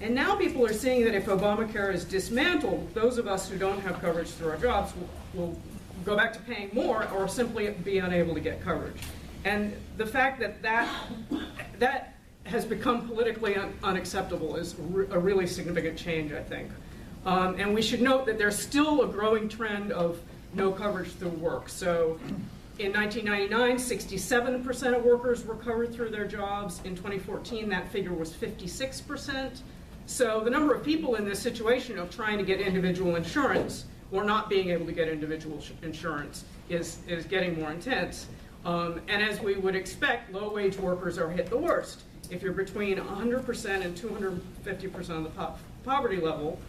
And now people are seeing that if Obamacare is dismantled, those of us who don't have coverage through our jobs will go back to paying more or simply be unable to get coverage. And the fact that that has become politically unacceptable is a really significant change, I think. And we should note that there's still a growing trend of no coverage through work. So in 1999, 67% of workers were covered through their jobs. In 2014, that figure was 56%. So the number of people in this situation of trying to get individual insurance or not being able to get individual insurance is getting more intense. And as we would expect, low-wage workers are hit the worst. If you're between 100% and 250% of the poverty level,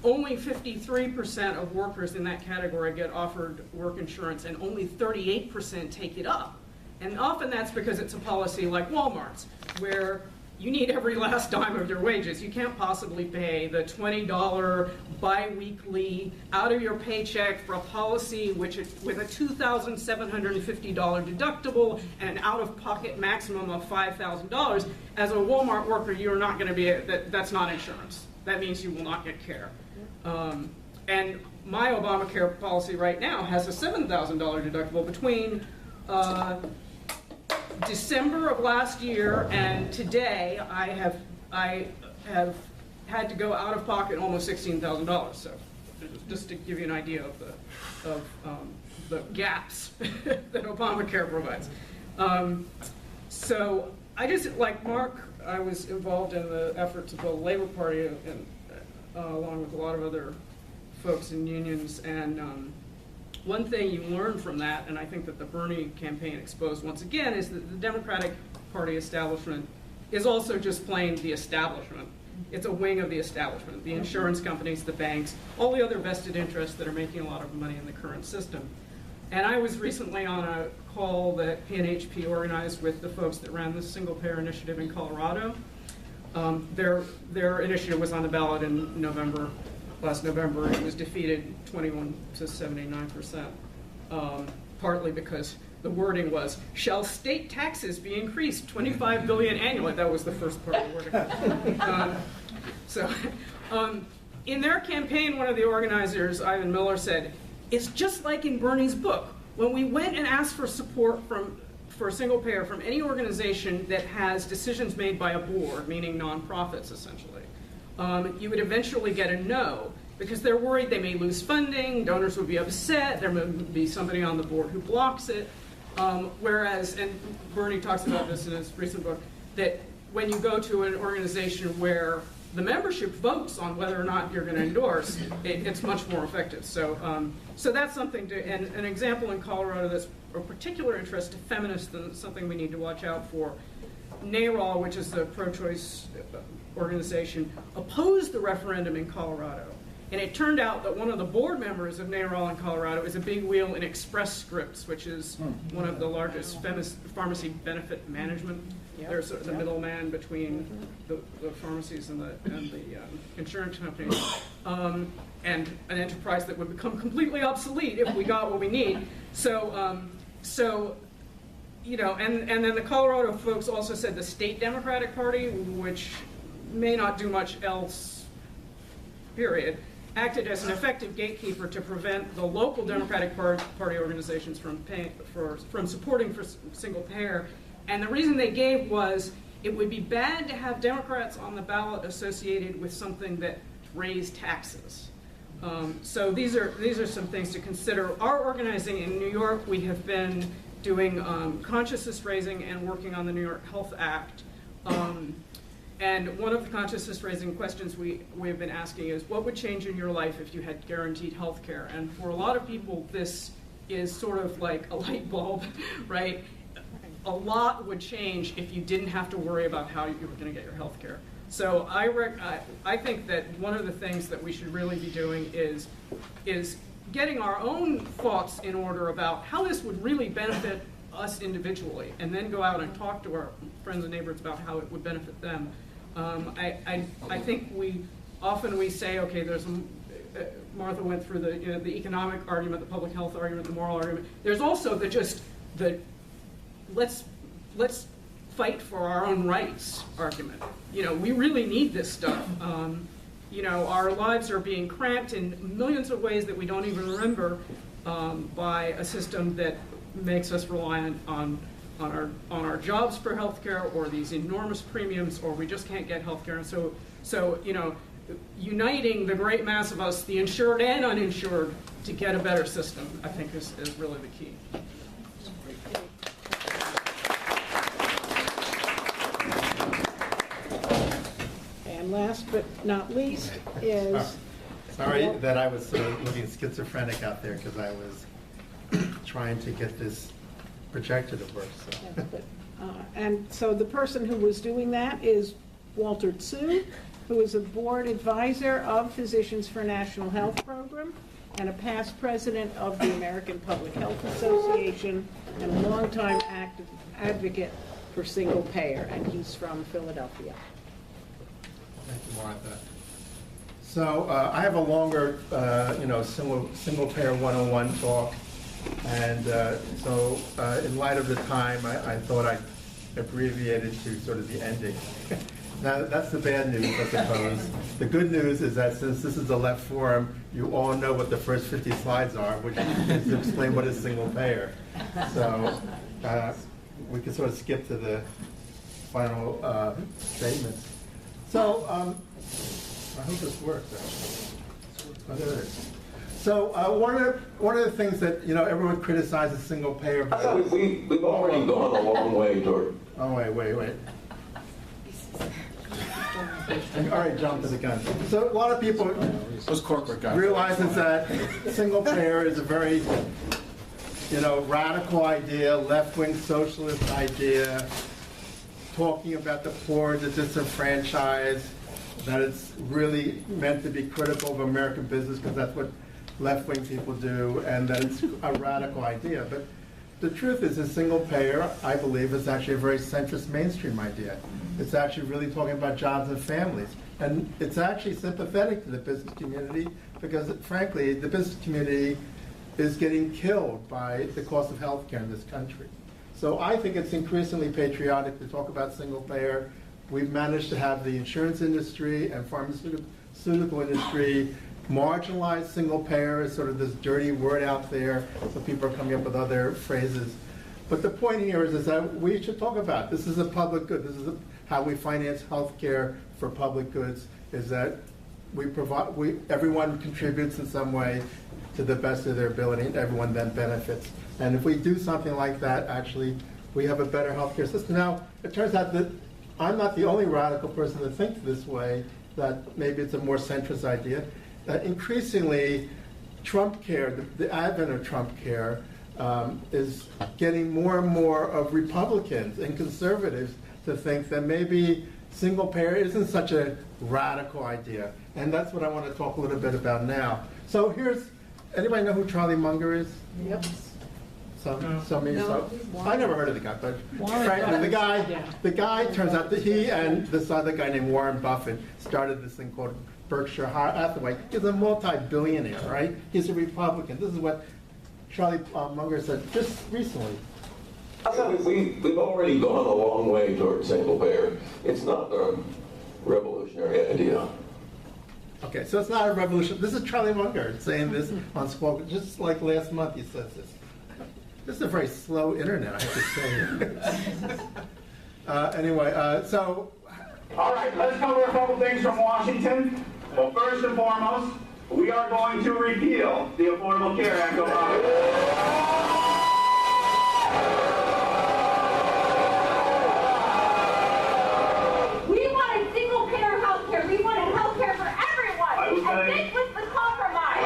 only 53% of workers in that category get offered work insurance, and only 38% take it up. And often that's because it's a policy like Walmart's, where you need every last dime of your wages. You can't possibly pay the $20 bi-weekly out of your paycheck for a policy with a $2,750 deductible and an out-of-pocket maximum of $5,000. As a Walmart worker, you're not going to be, that's not insurance. That means you will not get care. And my Obamacare policy right now has a $7,000 deductible. Between December of last year and today, I have had to go out of pocket almost $16,000. So just to give you an idea of the gaps that Obamacare provides. So I just, like Mark, I was involved in the effort to build a Labor Party along with a lot of other folks in unions, and one thing you learn from that, and I think that the Bernie campaign exposed once again, is that the Democratic Party establishment is also just plain the establishment. It's a wing of the establishment, the insurance companies, the banks, all the other vested interests that are making a lot of money in the current system. And I was recently on a call that PNHP organized with the folks that ran this single-payer initiative in Colorado. Their initiative was on the ballot in November. Last November, it was defeated 21 to 79%, partly because the wording was, shall state taxes be increased 25 billion annually? That was the first part of the wording. In their campaign, one of the organizers, Ivan Miller, said, it's just like in Bernie's book. When we went and asked for support for single payer from any organization that has decisions made by a board, meaning nonprofits essentially, you would eventually get a no, because they're worried they may lose funding, donors would be upset, there may be somebody on the board who blocks it. Whereas, and Bernie talks about this in his recent book, that when you go to an organization where the membership votes on whether or not you're going to endorse, it's much more effective. So, so that's something to, and an example in Colorado that's of particular interest to feminists and something we need to watch out for. NARAL, which is the pro-choice organization, opposed the referendum in Colorado. And it turned out that one of the board members of NARAL in Colorado is a big wheel in Express Scripts, which is one of the largest pharmacy benefit management. They're sort of the middleman between the pharmacies and the insurance companies, and an enterprise that would become completely obsolete if we got what we need. So, you know, and then the Colorado folks also said the state Democratic Party, which may not do much else, period, acted as an effective gatekeeper to prevent the local Democratic Party organizations from supporting for single payer. And the reason they gave was it would be bad to have Democrats on the ballot associated with something that raised taxes. So these are some things to consider. Our organizing in New York, we have been doing consciousness raising and working on the New York Health Act. And one of the consciousness raising questions we've been asking is, what would change in your life if you had guaranteed health care? And for a lot of people, this is sort of like a light bulb, right? A lot would change if you didn't have to worry about how you were going to get your health care. So I think that one of the things that we should really be doing is getting our own thoughts in order about how this would really benefit us individually, and then go out and talk to our friends and neighbors about how it would benefit them. I think we say, okay, there's Martha went through the economic argument, the public health argument, the moral argument. There's also the let's fight for our own rights argument. You know, we really need this stuff. You know, our lives are being cramped in millions of ways that we don't even remember by a system that makes us reliant on our jobs for healthcare, or these enormous premiums, or we just can't get healthcare. And so you know, uniting the great mass of us, the insured and uninsured, to get a better system, I think is really the key. And last but not least is... Sorry that I was looking schizophrenic out there, because I was trying to get this projector to work. So. Yes, but, and so the person who was doing that is Walter Tsou, who is a board advisor of Physicians for National Health Program and a past president of the American Public Health Association and a longtime active advocate for single payer, and he's from Philadelphia. Thank you, Martha. So I have a longer, single payer 101 talk. And so in light of the time, I thought I'd abbreviate it to sort of the ending. Now, that's the bad news, I suppose. The good news is that since this is a left forum, you all know what the first 50 slides are, which is to explain what is single payer. So we can sort of skip to the final statements. So I hope this works, actually. Oh, there it is. So one of the things that everyone criticizes single payer. I thought we've already gone a long way toward. Oh wait. All right, jump to the gun. So a lot of people Those corporate guys. realizes that single payer is a very radical idea, left-wing socialist idea, talking about the poor, the disenfranchised, that it's really meant to be critical of American business because that's what left-wing people do, and that it's a radical idea. But the truth is, a single payer, I believe, is actually a very centrist mainstream idea. It's actually really talking about jobs and families. And it's actually sympathetic to the business community because, frankly, the business community is getting killed by the cost of health care in this country. So I think it's increasingly patriotic to talk about single payer. We've managed to have the insurance industry and pharmaceutical industry marginalize single payer as sort of this dirty word out there, so people are coming up with other phrases. But the point here is that we should talk about this is a public good. This is how we finance health care for public goods, is that everyone contributes in some way to the best of their ability, and everyone then benefits. And if we do something like that, actually, we have a better healthcare system. Now, it turns out that I'm not the only radical person to think this way, that maybe it's a more centrist idea. Increasingly, Trump care, the advent of Trump care, is getting more and more of Republicans and conservatives to think that maybe single payer isn't such a radical idea. And that's what I want to talk a little bit about now. So anybody know who Charlie Munger is? Yep. I never heard of the guy, but frankly, the guy turns out that he and this other guy named Warren Buffett started this thing called Berkshire Hathaway. He's a multi-billionaire, right? He's a Republican. This is what Charlie Munger said just recently. I thought we've already gone a long way toward single payer. It's not a revolutionary idea. Okay, so it's not a revolution. This is Charlie Munger saying this on Squawk. Just like last month he says this. This is a very slow internet, I have to say. Anyway, so... All right, let's cover a couple things from Washington. Well, first and foremost, we are going to repeal the Affordable Care Act of We wanted single-payer health care. We wanted health care for everyone. And this was the compromise.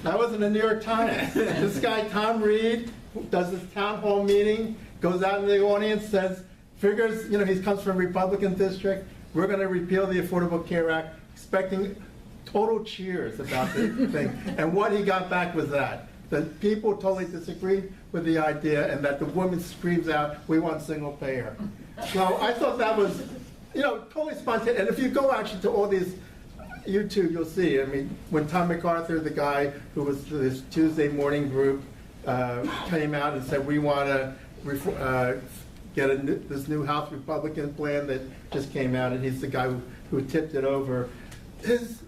That was in the New York Times. This guy, Tom Reed, does this town hall meeting, goes out in the audience, figures, he comes from a Republican district, we're going to repeal the Affordable Care Act, expecting total cheers about the thing. And what he got back was that people totally disagreed with the idea, and that the woman screams out, "We want single payer." So I thought that was, totally spontaneous. And if you go actually to all these YouTube, you'll see. I mean, when Tom MacArthur, the guy who was this Tuesday morning group, came out and said, "We want to get this new House Republican plan that just came out," and he's the guy who tipped it over.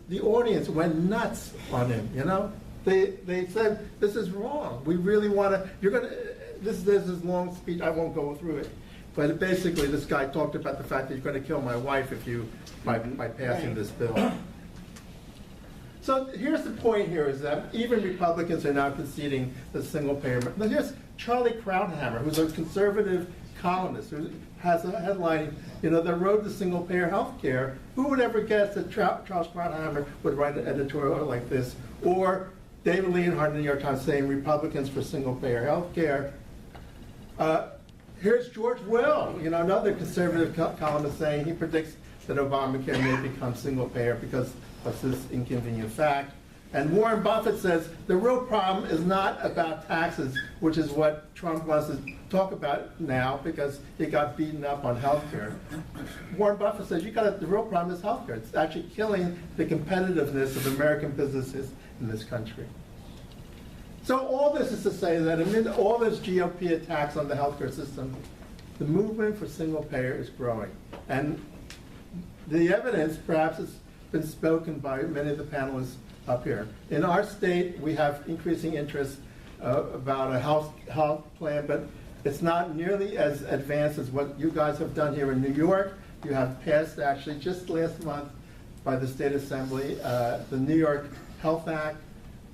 The audience went nuts on him. They said, "This is wrong. We really want to. There's this long speech. I won't go through it." But basically, this guy talked about the fact that you're going to kill my wife by passing this bill. So here's the point here, is that even Republicans are now conceding the single payer. Now here's Charlie Krauthammer, who's a conservative columnist, who has a headline, the road to single payer health care. Who would ever guess that Charles Krauthammer would write an editorial like this? Or David Leonhardt in the New York Times saying Republicans for single payer health care. Here's George Will, another conservative columnist, saying he predicts that Obamacare may become single payer because of this inconvenient fact. And Warren Buffett says the real problem is not about taxes, which is what Trump wants to talk about now because he got beaten up on health care. Warren Buffett says the real problem is health care. It's actually killing the competitiveness of American businesses in this country. So all this is to say that amid all this GOP attacks on the healthcare system, the movement for single payer is growing. And the evidence perhaps has been spoken by many of the panelists up here. In our state, we have increasing interest about a health plan, but it's not nearly as advanced as what you guys have done here in New York. You have passed, actually, just last month, by the State Assembly, the New York Health Act.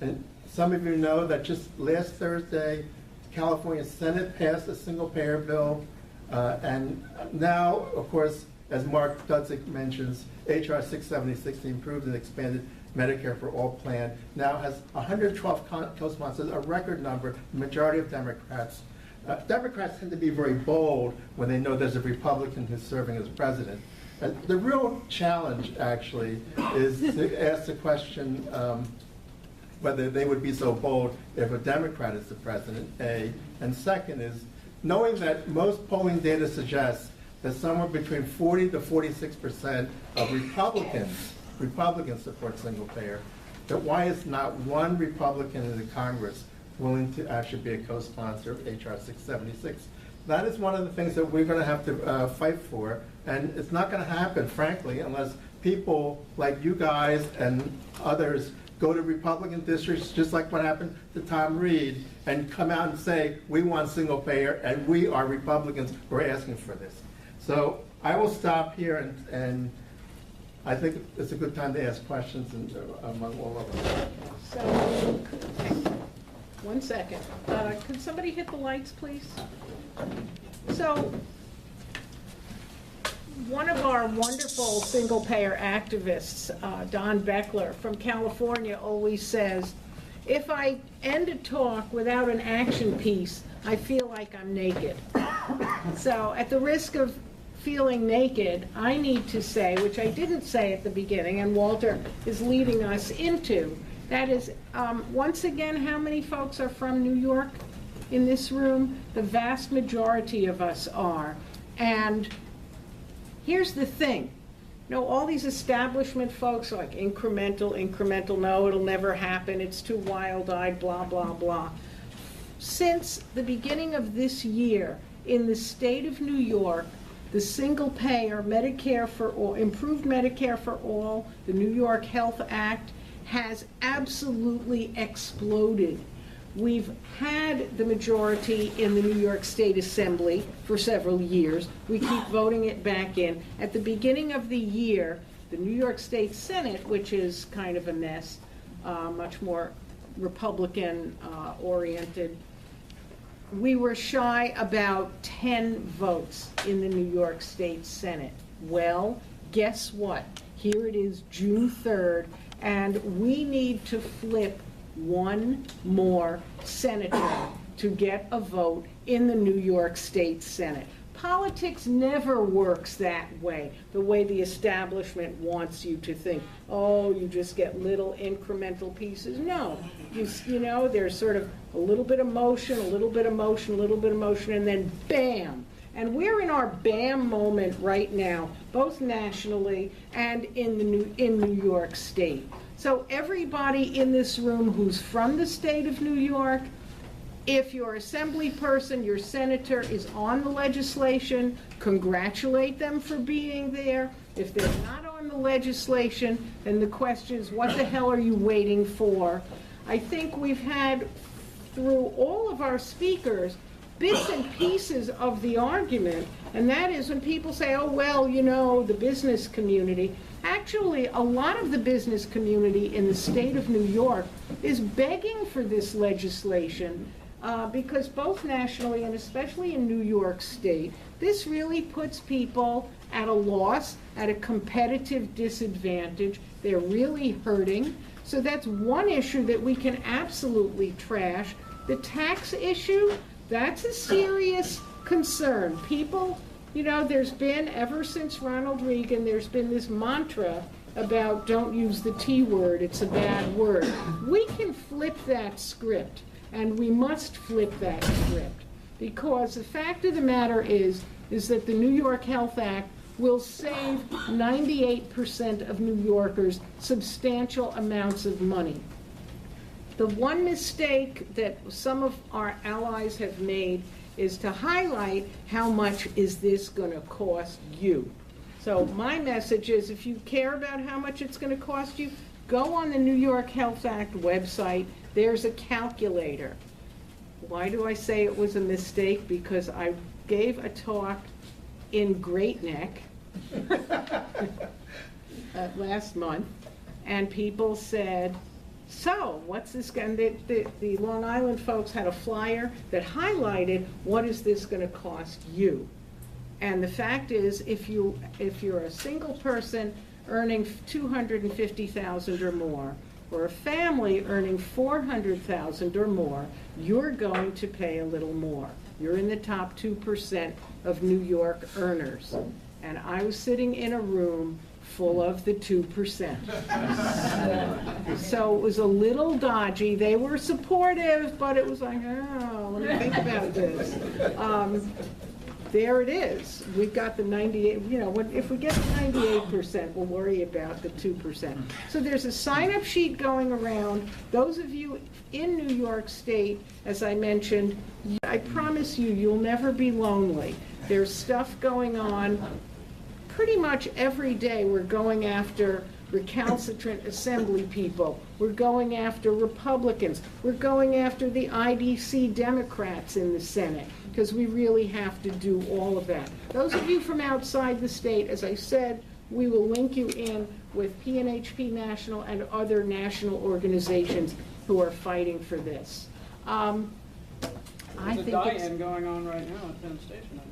And some of you know that just last Thursday, California Senate passed a single-payer bill. And now, of course, as Mark Dudzic mentions, HR 676, the improved and expanded Medicare for All plan, now has 112 co-sponsors, a record number, the majority of Democrats. Democrats tend to be very bold when they know there's a Republican who's serving as president. The real challenge, actually, is to ask the question whether they would be so bold if a Democrat is the president, A. And second is, knowing that most polling data suggests that somewhere between 40 to 46% of Republicans support single payer, that why is not one Republican in the Congress willing to actually be a co-sponsor of HR 676? That is one of the things that we're going to have to fight for, and it's not going to happen, frankly, unless people like you guys and others go to Republican districts, just like what happened to Tom Reed, and come out and say, we want single payer, and we are Republicans who are asking for this. So I will stop here, and I think it's a good time to ask questions among all of us. So, one second. Could somebody hit the lights, please? So, one of our wonderful single-payer activists, Don Bechtler from California, always says, if I end a talk without an action piece, I feel like I'm naked. So, at the risk of feeling naked, I need to say, which I didn't say at the beginning, and Walter is leading us into, that is, once again, how many folks are from New York in this room? The vast majority of us are. And here's the thing. You know, all these establishment folks are like incremental, no, it'll never happen, it's too wild-eyed, blah, blah, blah. Since the beginning of this year, in the state of New York, the single-payer Medicare for all, improved Medicare for all, the New York Health Act, has absolutely exploded. We've had the majority in the New York State Assembly for several years. We keep voting it back in. At the beginning of the year, the New York State Senate, which is kind of a mess, much more Republican oriented, we were shy about 10 votes in the New York State Senate. Well, guess what? Here it is, June 3rd, and we need to flip one more senator to get a vote in the New York State Senate. Politics never works that way, the way the establishment wants you to think. Oh, you just get little incremental pieces. No, you know, there's sort of a little bit of motion, a little bit of motion, a little bit of motion, and then bam. And we're in our bam moment right now, both nationally and in New York State. So everybody in this room who's from the state of New York, if your assembly person, your senator is on the legislation, congratulate them for being there. If they're not on the legislation, then the question is, what the hell are you waiting for? I think we've had, through all of our speakers, bits and pieces of the argument, and that is when people say, oh, well, you know, the business community. Actually, a lot of the business community in the state of New York is begging for this legislation because both nationally and especially in New York State, this really puts people at a loss, at a competitive disadvantage. They're really hurting. So that's one issue that we can absolutely trash. The tax issue, that's a serious concern. People, you know, there's been, ever since Ronald Reagan, there's been this mantra about don't use the T word, it's a bad word. We can flip that script, and we must flip that script, because the fact of the matter is that the New York Health Act will save 98% of New Yorkers substantial amounts of money. The one mistake that some of our allies have made is to highlight how much is this going to cost you. So my message is, if you care about how much it's going to cost you, go on the New York Health Act website. There's a calculator. Why do I say it was a mistake? Because I gave a talk in Great Neck last month, and people said, so, what's this going to, the Long Island folks had a flyer that highlighted, what is this going to cost you? And the fact is, if you're a single person earning $250,000 or more, or a family earning $400,000 or more, you're going to pay a little more. You're in the top 2% of New York earners. And I was sitting in a room full of the 2%. So it was a little dodgy. They were supportive, but it was like, oh, let me think about this. There it is. We've got the 98, if we get 98%, we'll worry about the 2%. So there's a sign-up sheet going around. Those of you in New York State, as I mentioned, I promise you, you'll never be lonely. There's stuff going on pretty much every day. We're going after recalcitrant assembly people. We're going after Republicans. We're going after the IDC Democrats in the Senate, because we really have to do all of that. Those of you from outside the state, as I said, we will link you in with PNHP National and other national organizations who are fighting for this. There's a die-in going on right now at Penn Station, I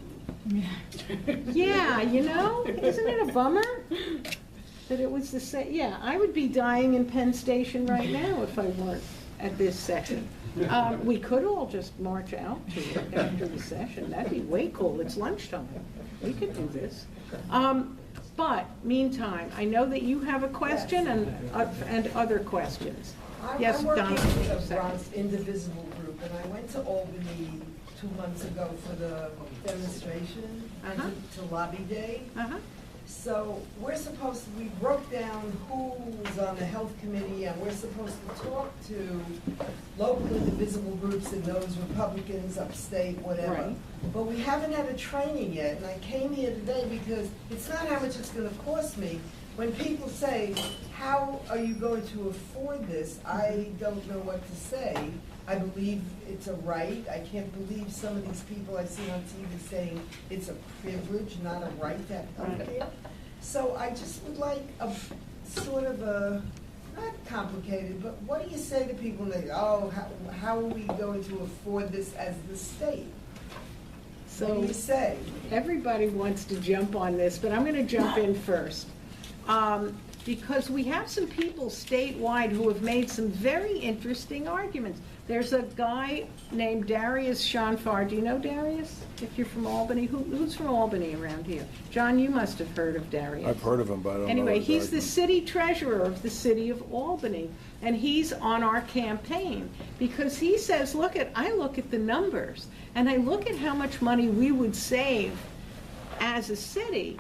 believe. Yeah, isn't it a bummer that it was the same? Yeah, I would be dying in Penn Station right now if I weren't at this session. We could all just march out to it after the session. That'd be way cool. It's lunchtime. We could do this. But meantime, I know that you have a question and other questions. Yes, I'm working Donna. with the Bronx Indivisible Group, and I went to Albany 2 months ago for the demonstration and to Lobby Day. So we broke down who's on the health committee, and we're supposed to talk to local indivisible groups and those Republicans upstate, whatever. Right. But we haven't had a training yet, and I came here today because it's not how much it's going to cost me. When people say, how are you going to afford this? I don't know what to say. I believe it's a right. I can't believe some of these people I see on TV saying it's a privilege, not a right to have health care. So I just would like a sort of a, not complicated, but what do you say to people like, oh, how are we going to afford this as the state? So what do you say? Everybody wants to jump on this, but I'm going to jump in first. Because we have some people statewide who have made some very interesting arguments. There's a guy named Darius Shanfar. Do you know Darius? If you're from Albany, who's from Albany around here? John, you must have heard of Darius. I've heard of him, but I don't know. Anyway, his he's the argument. city treasurer of the city of Albany, and he's on our campaign because he says, I look at the numbers, and I look at how much money we would save as a city,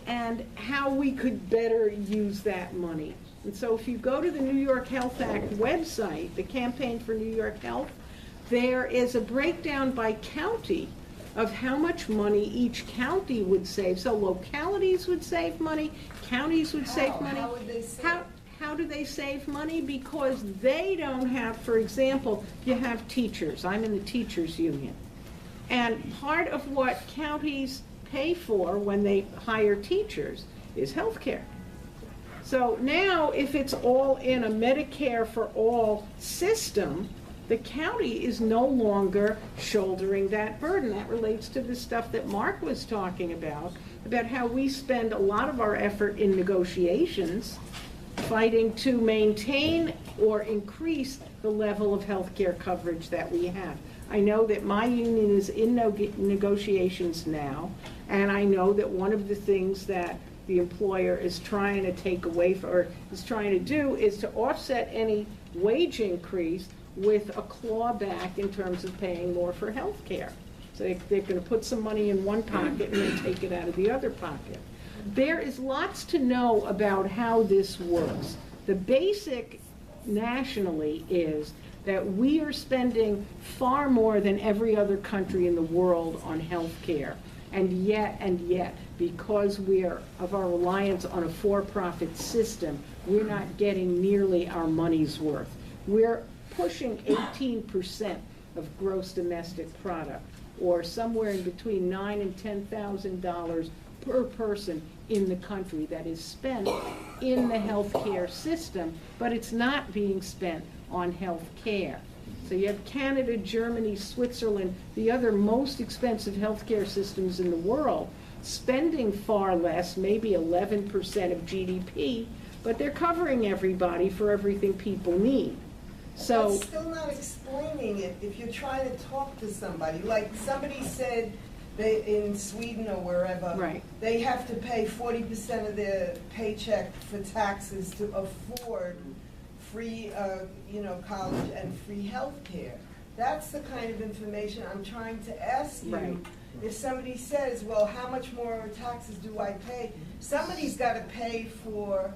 and how we could better use that money. And so if you go to the New York Health Act website, the Campaign for New York Health, there is a breakdown by county of how much money each county would save. So localities would save money, counties would save money. How would they save? How do they save money? Because they don't have, for example, you have teachers. I'm in the teachers union. And part of what counties pay for when they hire teachers is health care. So now if it's all in a Medicare for all system, the county is no longer shouldering that burden. That relates to the stuff that Mark was talking about how we spend a lot of our effort in negotiations fighting to maintain or increase the level of health care coverage that we have. I know that my union is in negotiations now, and I know that one of the things that the employer is trying to take away or is trying to do is to offset any wage increase with a clawback in terms of paying more for health care. So they're going to put some money in one pocket and then take it out of the other pocket. There is lots to know about how this works. The basic nationally is that we are spending far more than every other country in the world on health care. And yet, because of our reliance on a for-profit system, we're not getting nearly our money's worth. We're pushing 18% of gross domestic product, or somewhere in between $9,000 and $10,000 per person in the country that is spent in the healthcare system, but it's not being spent on health care. So you have Canada, Germany, Switzerland, the other most expensive healthcare systems in the world, spending far less, maybe 11% of GDP, but they're covering everybody for everything people need. So That's still not explaining it if you're trying to talk to somebody. Like somebody said they, in Sweden or wherever, Right. they have to pay 40% of their paycheck for taxes to afford free, college and free health care. That's the kind of information I'm trying to ask you. Right. If somebody says, well, how much more taxes do I pay? Somebody's got to pay for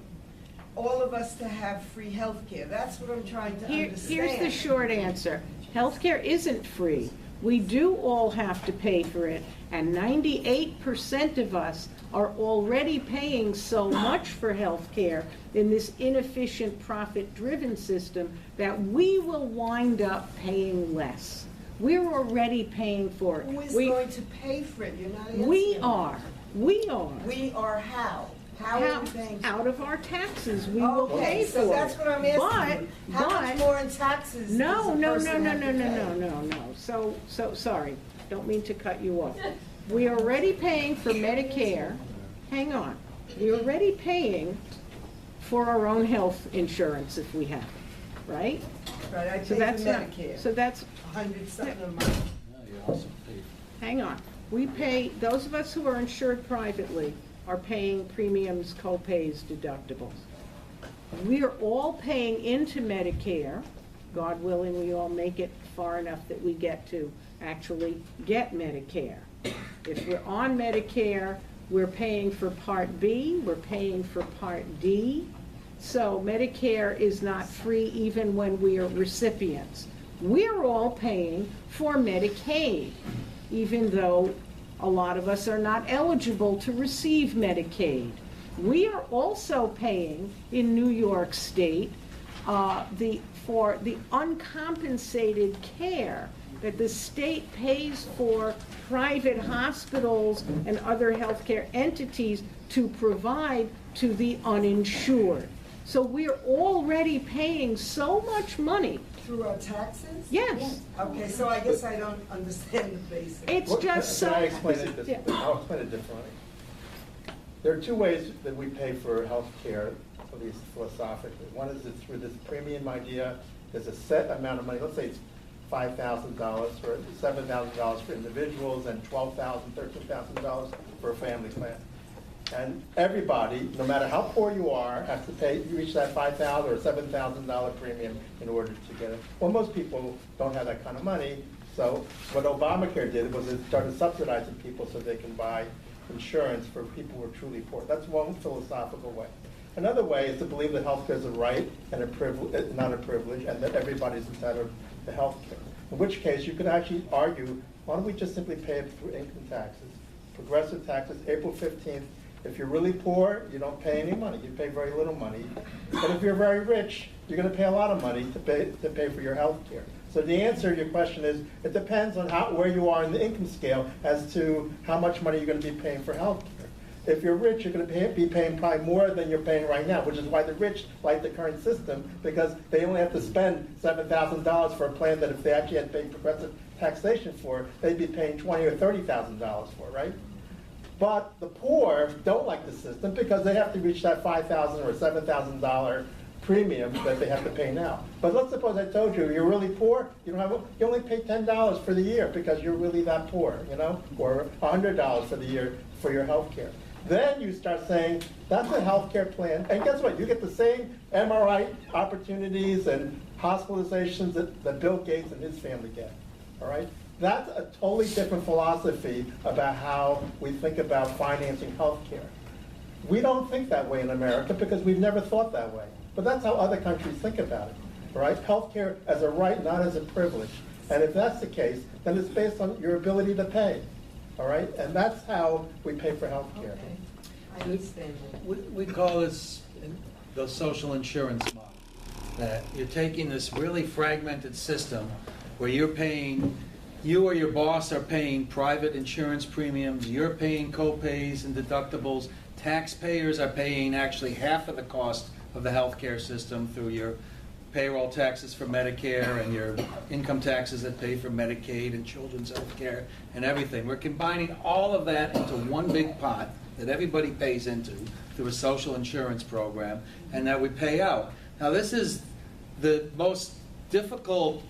all of us to have free health care. That's what I'm trying to understand. Here's the short answer. Healthcare isn't free. We do all have to pay for it, and 98% of us are already paying so much for healthcare in this inefficient, profit-driven system that we will wind up paying less. We're already paying for it. Who is going to pay for it? You're not answering. We are. We are. We are how? How are we paying for it? Out of our taxes, we will pay for it. So that's what I'm asking you. How much more in taxes does No. a person have to pay? So, sorry, don't mean to cut you off. We are already paying for Medicare. Hang on. We're already paying for our own health insurance if we have it, right? Right, I So pay that's for not, Medicare, so that's, 100-something a month. hang on. We pay, those of us who are insured privately are paying premiums, co-pays, deductibles. We are all paying into Medicare. God willing, we all make it far enough that we get to actually get Medicare. If we're on Medicare, we're paying for Part B, we're paying for Part D. So Medicare is not free even when we are recipients. We're all paying for Medicaid, even though a lot of us are not eligible to receive Medicaid. We are also paying in New York State for the uncompensated care that the state pays for private hospitals and other healthcare entities to provide to the uninsured. So we're already paying so much money. Through our taxes? Yes. Okay, so I guess I don't understand the basics. It's just so. Can I explain it this Yeah. I'll explain it differently. There are two ways that we pay for health care, at least philosophically. One is through this premium idea. There's a set amount of money. Let's say it's $5,000 or $7,000 for individuals and $12,000, $13,000 for a family plan. And everybody, no matter how poor you are, has to pay, you reach that $5,000 or $7,000 premium in order to get it. Well, most people don't have that kind of money, so what Obamacare did was it started subsidizing people so they can buy insurance for people who are truly poor. That's one philosophical way. Another way is to believe that health care is a right and a privilege, not a privilege, and that everybody's entitled to health care. In which case, you could actually argue, why don't we just simply pay it through income taxes, progressive taxes, April 15th. If you're really poor, you don't pay any money. You pay very little money. But if you're very rich, you're going to pay a lot of money to pay for your health care. So the answer to your question is, it depends on where you are in the income scale as to how much money you're going to be paying for health care. If you're rich, you're going to be paying probably more than you're paying right now, which is why the rich like the current system, because they only have to spend $7,000 for a plan that if they actually had paid progressive taxation for, they'd be paying $20,000 or $30,000 for, right? But the poor don't like the system because they have to reach that $5,000 or $7,000 premium that they have to pay now. But let's suppose I told you you're really poor, you only pay $10 for the year because you're really that poor, or $100 for the year for your health care. Then you start saying, that's a health care plan, and guess what? You get the same MRI opportunities and hospitalizations that Bill Gates and his family get, all right? That's a totally different philosophy about how we think about financing health care. We don't think that way in America because we've never thought that way. But that's how other countries think about it, right? Health care as a right, not as a privilege. And if that's the case, then it's based on your ability to pay, all right? And that's how we pay for health care. Okay, I understand that. We call this the social insurance model, that you're taking this really fragmented system where you're paying you or your boss are paying private insurance premiums, you're paying co-pays and deductibles, taxpayers are paying actually half of the cost of the healthcare system through your payroll taxes for Medicare and your income taxes that pay for Medicaid and children's health care and everything. We're combining all of that into one big pot that everybody pays into through a social insurance program and that we pay out. Now this is the most difficult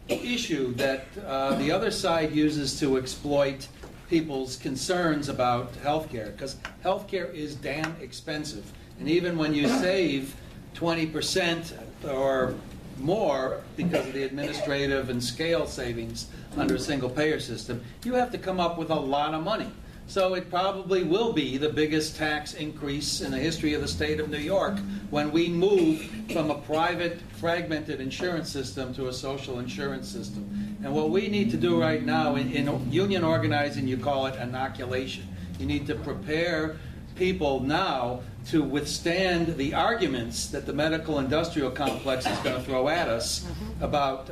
issue that the other side uses to exploit people's concerns about healthcare, because healthcare is damn expensive. And even when you save 20% or more because of the administrative and scale savings under a single payer system, you have to come up with a lot of money. So it probably will be the biggest tax increase in the history of the state of New York when we move from a private fragmented insurance system to a social insurance system. And what we need to do right now in union organizing, you call it inoculation. You need to prepare people now to withstand the arguments that the medical industrial complex is going to throw at us about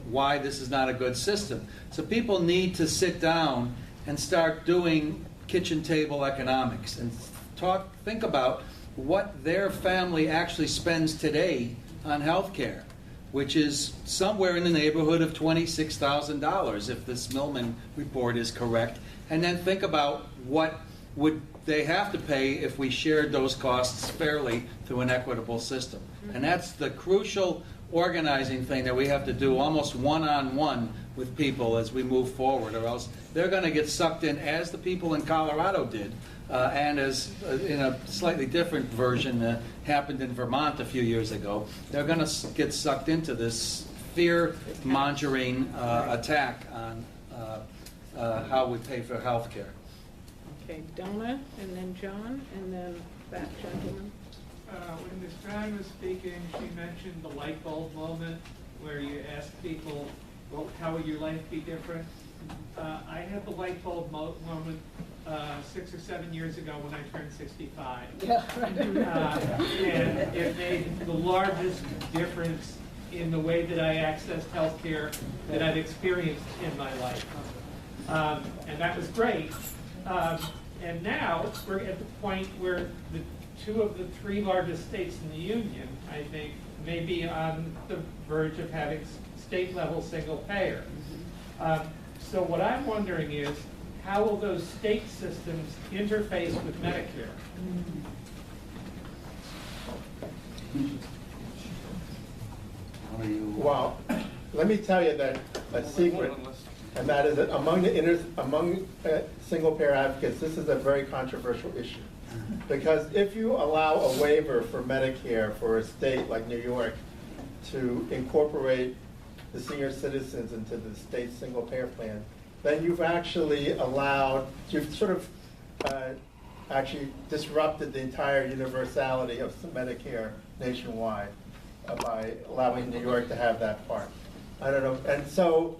why this is not a good system. So people need to sit down and start doing kitchen table economics and think about what their family actually spends today on health care, which is somewhere in the neighborhood of $26,000 if this Milliman report is correct. And then think about what would they have to pay if we shared those costs fairly through an equitable system. And that's the crucial organizing thing that we have to do almost one-on-one with people as we move forward, or else they're going to get sucked in, as the people in Colorado did, and as in a slightly different version happened in Vermont a few years ago. They're going to get sucked into this fear-mongering attack on how we pay for health care. Okay, Donna, and then John, and then that gentleman. When Ms. Brown was speaking, she mentioned the light bulb moment where you ask people, well, how would your life be different? I had the light bulb moment 6 or 7 years ago when I turned 65. Yeah. And it made the largest difference in the way that I accessed health care that I've experienced in my life. And that was great. And now we're at the point where the 2 of the 3 largest states in the union, I think, may be on the verge of having state-level single payer. So what I'm wondering is, how will those state systems interface with Medicare? Well, let me tell you that a secret, and that is that among single-payer advocates, this is a very controversial issue. Because if you allow a waiver for Medicare for a state like New York to incorporate the senior citizens into the state single-payer plan, then you've actually sort of actually disrupted the entire universality of Medicare nationwide by allowing New York to have that part. I don't know, and so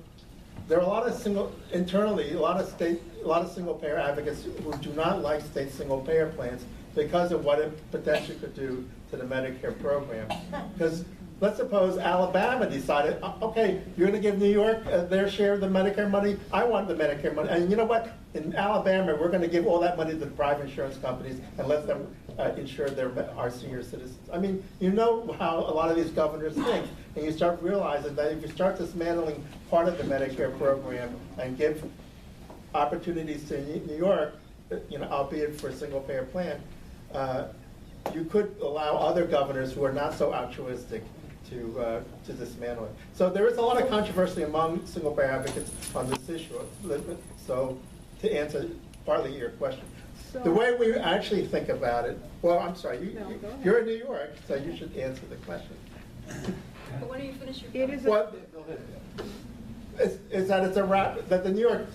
there are a lot of single-payer advocates who do not like state single-payer plans because of what it potentially could do to the Medicare program. Because let's suppose Alabama decided, okay, you're going to give New York their share of the Medicare money. I want the Medicare money. And you know what? In Alabama, we're going to give all that money to the private insurance companies and let them insure our senior citizens. I mean, you know how a lot of these governors think. And you start realizing that if you start dismantling part of the Medicare program and give opportunities to New York, albeit for a single-payer plan, you could allow other governors who are not so altruistic to dismantle it. So there is a lot of controversy among single-payer advocates on this issue. So to answer partly your question, the way we actually think about it, well, I'm sorry, you're in New York, so you should answer the question. But when do you finish your is that it's that the New York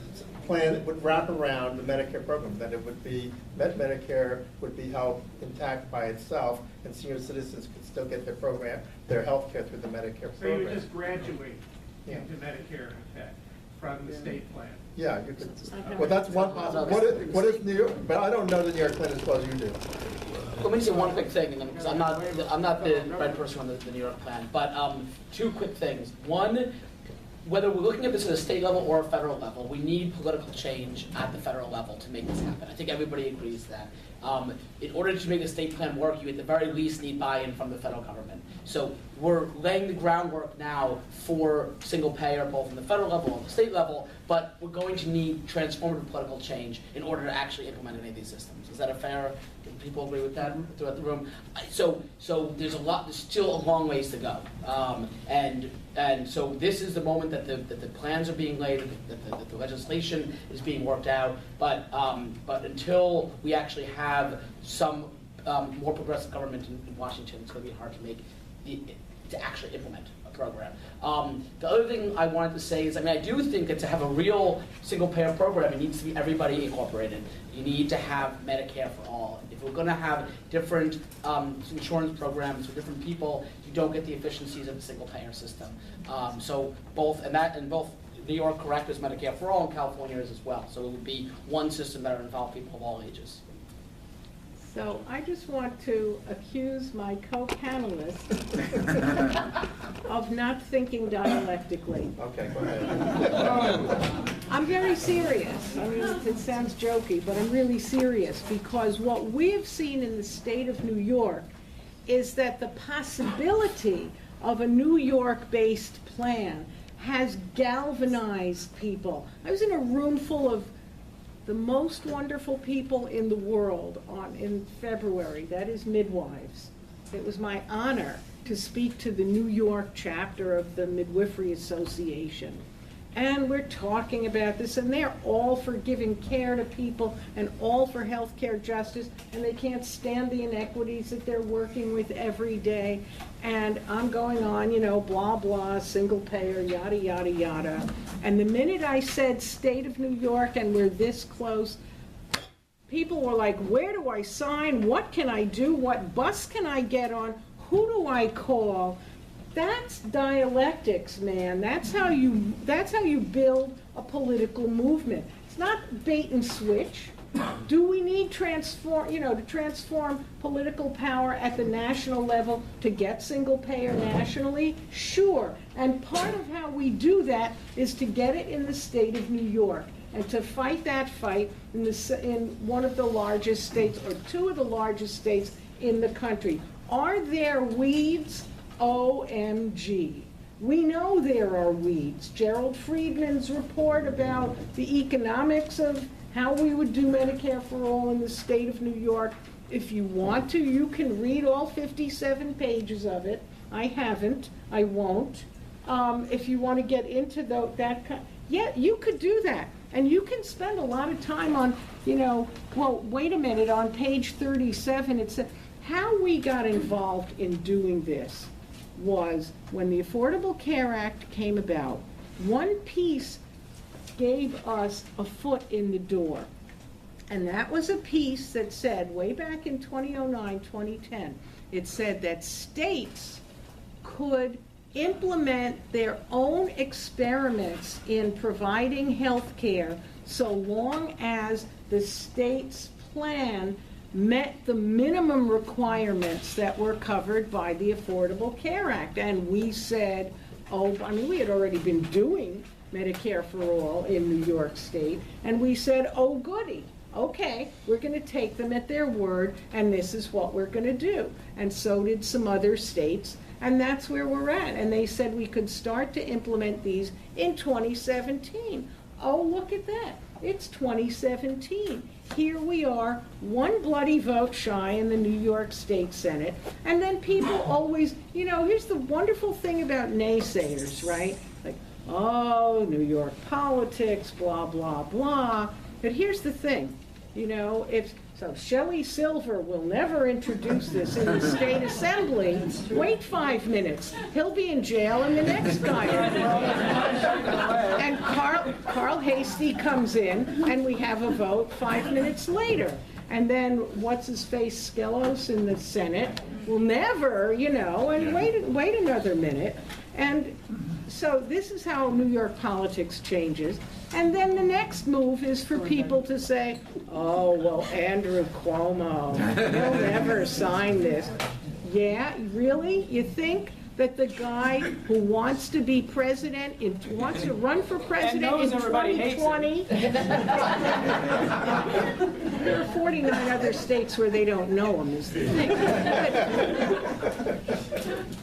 plan would wrap around the Medicare program, that it would be, Medicare would be held intact by itself, and senior citizens could still get their health care through the Medicare program. So you would just graduate into Medicare, in effect, from the state plan? Yeah, you could. Well, that's one possibility. What is New York? But I don't know the New York plan as well as you do. Let me say one quick thing, and then, because I'm not the right person on the New York plan, but 2 quick things. One, whether we're looking at this at a state level or a federal level, we need political change at the federal level to make this happen. I think everybody agrees that. In order to make the state plan work, you at the very least need buy-in from the federal government. So we're laying the groundwork now for single payer, both on the federal level and the state level, but we're going to need transformative political change in order to actually implement any of these systems. Is that a fair? Do people agree with that throughout the room? So there's still a long ways to go. And so this is the moment that the plans are being laid, that the legislation is being worked out, but until we actually have some more progressive government in Washington, it's going to be hard to actually implement a program. The other thing I wanted to say is, I do think that to have a real single-payer program, it needs to be everybody incorporated. You need to have Medicare for all. If we're going to have different insurance programs for different people, you don't get the efficiencies of the single-payer system. So both New York, correct, is Medicare for all, and California is as well. So it would be one system that would involve people of all ages. So I just want to accuse my co-panelists of not thinking dialectically. Okay, go ahead. I'm very serious. I mean, it sounds jokey, but I'm really serious, because what we have seen in the state of New York is that the possibility of a New York-based plan has galvanized people. I was in a room full of the most wonderful people in the world in February, that is midwives. It was my honor to speak to the New York chapter of the Midwifery Association. And we're talking about this, and they're all for giving care to people and all for health care justice, and they can't stand the inequities that they're working with every day. And I'm going on, blah, blah, single payer, yada, yada, yada. And the minute I said state of New York and we're this close, people were like, where do I sign? What can I do? What bus can I get on? Who do I call? That's dialectics, man. That's how you build a political movement. It's not bait and switch. Do we need to transform political power at the national level to get single payer nationally? Sure. And part of how we do that is to get it in the state of New York and to fight that fight in one of the largest states or two of the largest states in the country. Are there weeds? OMG. We know there are weeds. Gerald Friedman's report about the economics of how we would do Medicare for all in the state of New York. If you want to, you can read all 57 pages of it. I haven't. I won't. If you want to get into yeah, you could do that. And you can spend a lot of time on, well, wait a minute, on page 37, it said, how we got involved in doing this was when the Affordable Care Act came about, one piece gave us a foot in the door. And that was a piece that said, way back in 2009, 2010, it said that states could implement their own experiments in providing health care so long as the state's plan met the minimum requirements that were covered by the Affordable Care Act. And we said, we had already been doing Medicare for all in New York State, and we said, oh goody, okay, we're going to take them at their word, and this is what we're going to do. And so did some other states, and that's where we're at. And they said we could start to implement these in 2017. Oh, look at that. It's 2017. Here we are, one bloody vote shy in the New York State Senate. And then people always, here's the wonderful thing about naysayers, right? Like, oh, New York politics, blah, blah, blah. But here's the thing, so Shelley Silver will never introduce this in the state assembly. Wait 5 minutes. He'll be in jail and the next guy. And Carl Hastie comes in and we have a vote 5 minutes later. And then what's-his-face Skelos in the Senate will never, and wait another minute. And so this is how New York politics changes. And then the next move is for people to say, oh, well, Andrew Cuomo, he'll never sign this. Yeah, really? You think that the guy who wants to be president, wants to run for president knows in everybody hates 2020? There are 49 other states where they don't know him, is the thing. But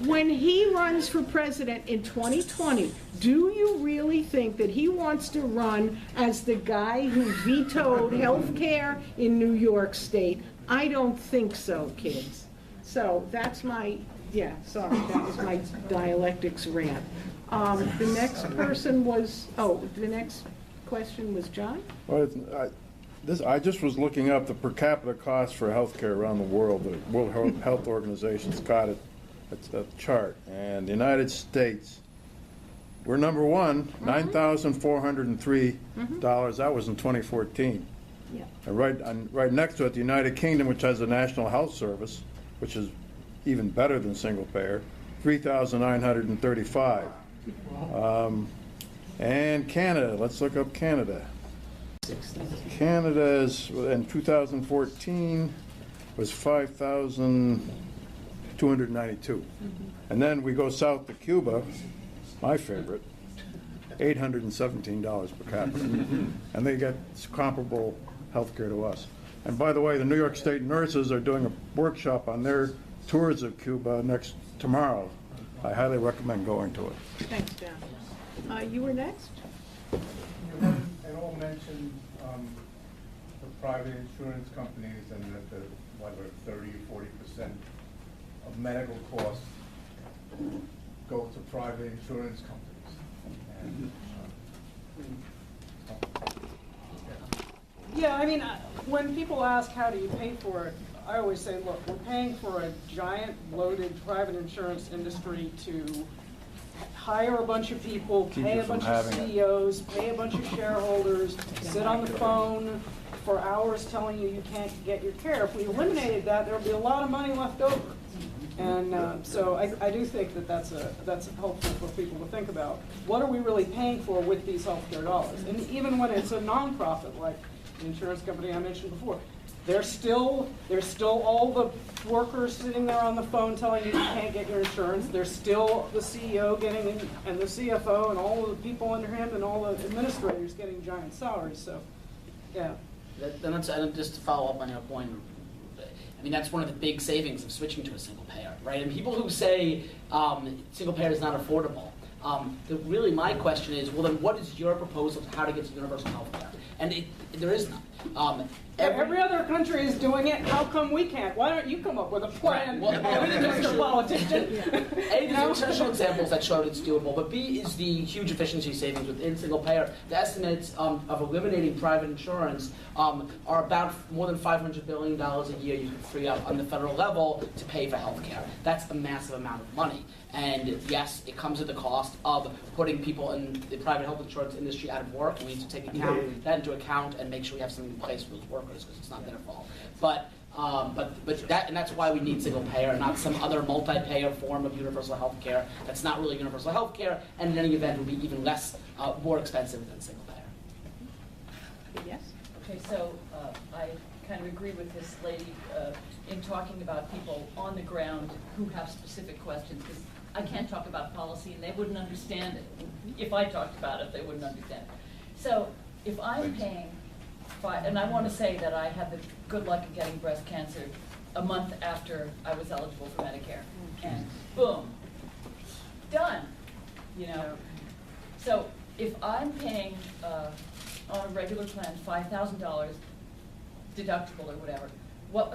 when he runs for president in 2020, do you really think that he wants to run as the guy who vetoed health care in New York State? I don't think so, kids. So that's my, yeah, sorry, that was my dialectics rant. The next person was, the next question was John? Well, I just was looking up the per capita cost for healthcare around the world. The World Health Organization's got it. It's a chart. And the United States, we're number one, $9,403. That was in 2014. Yeah. And right next to it, the United Kingdom, which has a National Health Service, which is even better than single payer, $3,935. And Canada, let's look up Canada. Canada's in 2014 was 5,292. And then we go south to Cuba, my favorite, $817 per capita. And they get comparable health care to us. And by the way, the New York State nurses are doing a workshop on their tours of Cuba tomorrow. I highly recommend going to it. Thanks, John. You were next? It all mentioned the private insurance companies and that the, whether 30 or 40% of medical costs go to private insurance companies. And, Yeah, I mean, when people ask how do you pay for it, I always say, look, we're paying for a giant loaded private insurance industry to hire a bunch of people, pay a bunch of CEOs, pay a bunch of shareholders, sit on the phone for hours telling you you can't get your care. If we eliminated that, there would be a lot of money left over. And so I do think that that's helpful for people to think about. What are we really paying for with these healthcare dollars? And even when it's a nonprofit, like the insurance company I mentioned before, there's still all the workers sitting there on the phone telling you can't get your insurance. There's still the CEO getting in, and the CFO and all of the people under him and all the administrators getting giant salaries. So, yeah. And just to follow up on your point, I mean, that's one of the big savings of switching to a single payer, right? And people who say single payer is not affordable, really my question is, well, then what is your proposal to how to get to universal health care? And there is none. Every other country is doing it. How come we can't? Why don't you come up with a plan, Right. Well, Mr. Politician? A, there's international examples that showed it's doable, but B is the huge efficiency savings within single payer. The estimates of eliminating private insurance are about more than $500 billion a year you can free up on the federal level to pay for health care. That's a massive amount of money. And yes, it comes at the cost of putting people in the private health insurance industry out of work. We need to take that into account and make sure we have something in place for those workers, because it's not their fault. But that's why we need single payer and not some other multi-payer form of universal health care that's not really universal health care, and in any event will be even more expensive than single payer. Yes? Okay, so I kind of agree with this lady in talking about people on the ground who have specific questions, because I can't talk about policy and they wouldn't understand it. If I talked about it, they wouldn't understand it. So if I'm paying, and I want to say that I had the good luck of getting breast cancer a month after I was eligible for Medicare, and boom, done, you know. So if I'm paying on a regular plan $5,000 deductible or whatever,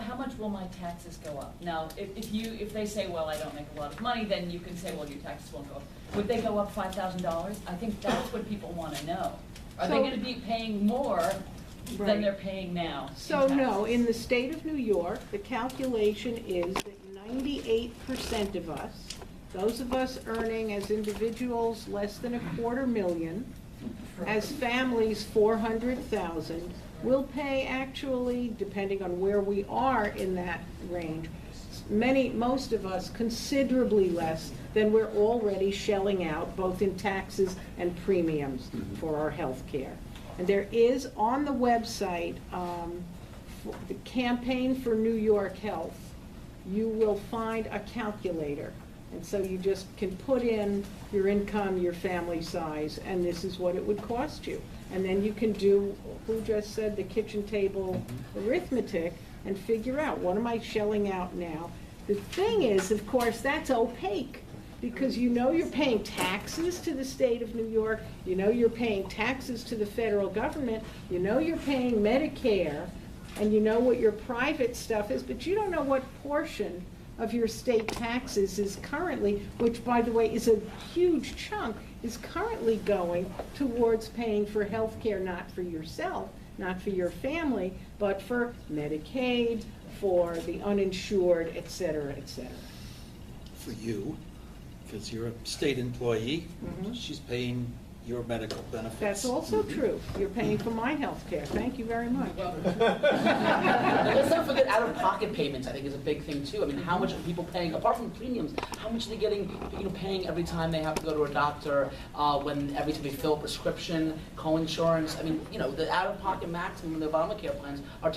how much will my taxes go up? Now, if they say, well, I don't make a lot of money, then you can say, well, your taxes won't go up. Would they go up $5,000? I think that's what people want to know. Are they going to be paying more than they're paying now? So no, in the state of New York, the calculation is that 98% of us, those of us earning as individuals less than $250,000, as families 400,000, will pay actually, depending on where we are in that range, most of us considerably less than we're already shelling out, both in taxes and premiums for our health care. And there is on the website, the Campaign for New York Health, you will find a calculator And so you just can put in your income, your family size, and this is what it would cost you. And then you can do, who just said, the kitchen table arithmetic and figure out, what am I shelling out now? The thing is, of course, that's opaque, because you know you're paying taxes to the state of New York, you know you're paying taxes to the federal government, you know you're paying Medicare, and you know what your private stuff is, but you don't know what portion of your state taxes is currently, which by the way is a huge chunk, is currently going towards paying for health care, not for yourself, not for your family, but for Medicaid, for the uninsured, et cetera, et cetera. For you, because you're a state employee, she's paying your medical benefits. That's also true. You're paying for my health care. Thank you very much. Let's not forget out-of-pocket payments, I think, is a big thing, too. I mean, how much are people paying, apart from premiums, how much are they getting, paying every time they have to go to a doctor, every time they fill a prescription, co-insurance? I mean, the out-of-pocket maximum in the Obamacare plans are,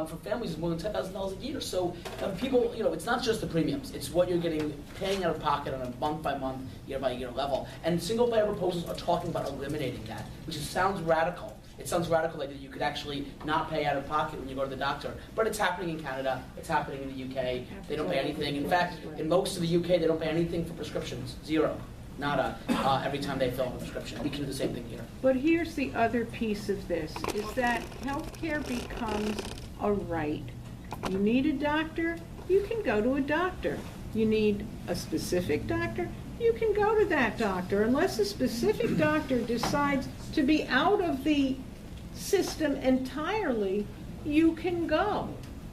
for families is more than $10,000 a year. So people, it's not just the premiums. It's what you're paying out of pocket on a month-by-month, year-by-year level. And single-payer proposals are talking about eliminating that, which sounds radical. It sounds radical, like that you could actually not pay out of pocket when you go to the doctor. But it's happening in Canada, it's happening in the UK. They don't pay anything. In fact, in most of the UK, they don't pay anything for prescriptions. Zero. Nada. Every time they fill a prescription. We can do the same thing here. But here's the other piece of this, is that healthcare becomes a right. You need a doctor, you can go to a doctor. You need a specific doctor, you can go to that doctor, unless a specific doctor decides to be out of the system entirely, you can go.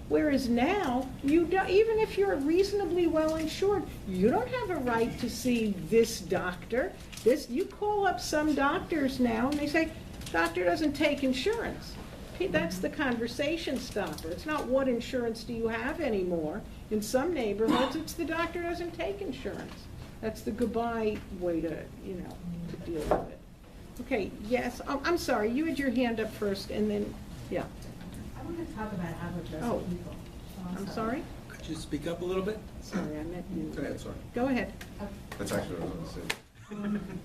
Whereas now, you don't, even if you're reasonably well insured, you don't have a right to see this doctor. You call up some doctors now and they say, doctor doesn't take insurance. That's the conversation stopper. It's not what insurance do you have anymore. In some neighborhoods, it's the doctor doesn't take insurance. That's the goodbye way to deal with it. Okay, yes, I'm sorry, you had your hand up first, and then, yeah. I want to talk about how to address people. I'm sorry? Could you speak up a little bit? Sorry, I meant you. Go ahead, sorry. Go ahead. That's actually what I was going to say.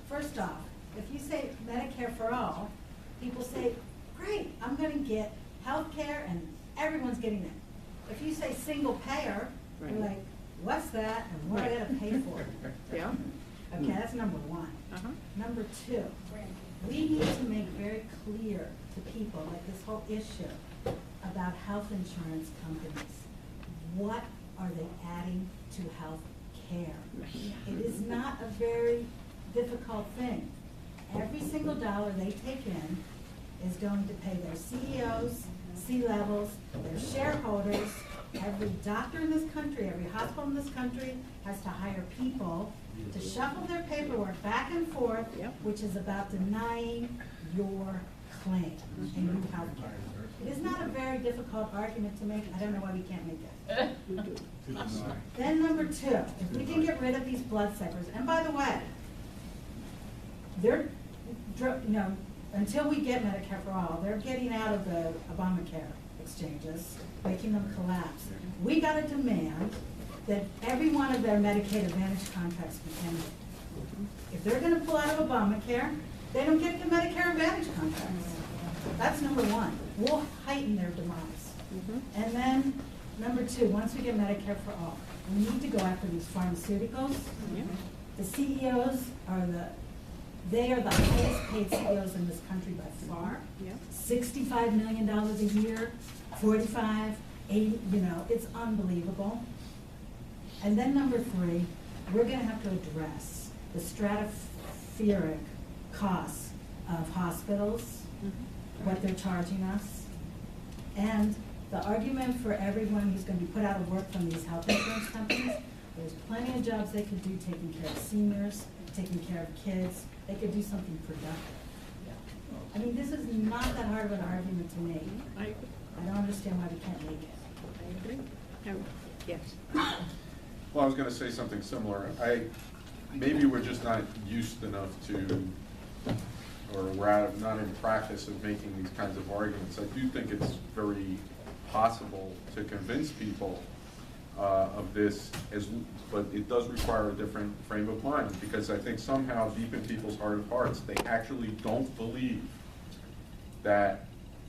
First off, if you say Medicare for all, people say, great, I'm going to get health care and everyone's getting it. If you say single payer, Right. you're like, what's that and what do I got to pay for? Yeah. Okay, that's number one. Number two, we need to make very clear to people, like this whole issue about health insurance companies. What are they adding to health care? It is not a very difficult thing. Every single dollar they take in is going to pay their CEOs, C-levels, their shareholders. Every doctor in this country, every hospital in this country has to hire people to shuffle their paperwork back and forth, which is about denying your claim and your health care. It is not a very difficult argument to make. I don't know why we can't make it. Then number two, if we can get rid of these bloodsuckers, and by the way, they're, until we get Medicare for all, they're getting out of the Obamacare exchanges, making them collapse. We got to demand that every one of their Medicaid Advantage contracts be ended. If they're going to pull out of Obamacare, they don't get the Medicare Advantage contracts. That's number one. We'll heighten their demise. And then number two, once we get Medicare for all, we need to go after these pharmaceuticals. The CEOs are they are the highest paid CEOs in this country by far. $65 million a year, 45, 80, it's unbelievable. And then number three, we're going to have to address the stratospheric costs of hospitals, what they're charging us, and the argument for everyone who's going to be put out of work from these health insurance companies. There's plenty of jobs they could do taking care of seniors, taking care of kids. They could do something productive. I mean, this is not that hard of an argument to make. I don't understand why we can't make it. I agree. Yes. Well, I was going to say something similar. Maybe we're just not used enough to, or we're not in practice of making these kinds of arguments. I do think it's very possible to convince people of this, but it does require a different frame of mind, because I think somehow deep in people's heart of hearts, they actually don't believe that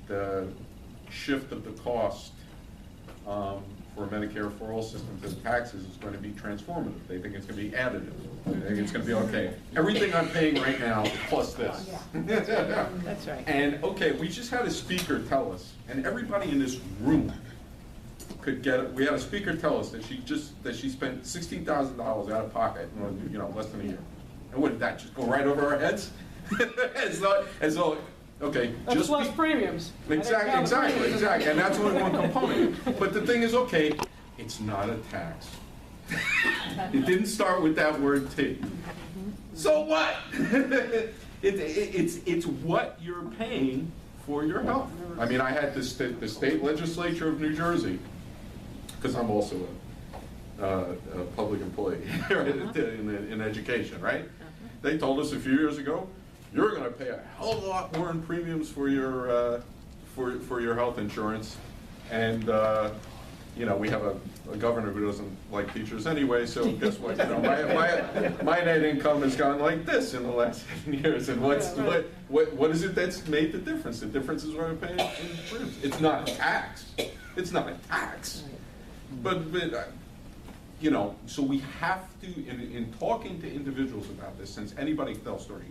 the shift of the cost for Medicare for all system to the taxes is going to be transformative. They think it's going to be additive. They think it's going to be, okay, everything I'm paying right now plus this. That's right. And, okay, we just had a speaker tell us, and everybody in this room could get it. We had a speaker tell us that she spent $16,000 out of pocket in less than a year. And wouldn't that just go right over our heads? as though, okay, That's just plus premiums. exactly, and that's only one component. But the thing is, okay, it's not a tax. It didn't start with that word T. So what? It's what you're paying for your health. I mean, I had the state legislature of New Jersey, because I'm also a public employee in education, right? They told us a few years ago, you're going to pay a hell of a lot more in premiums for your health insurance, and we have a governor who doesn't like teachers anyway. So guess what? My net income has gone like this in the last 7 years. And what is it that's made the difference? The difference is what I'm paying in premiums. It's not a tax. It's not a tax. But so we have to, in talking to individuals about this, since anybody can tell a story,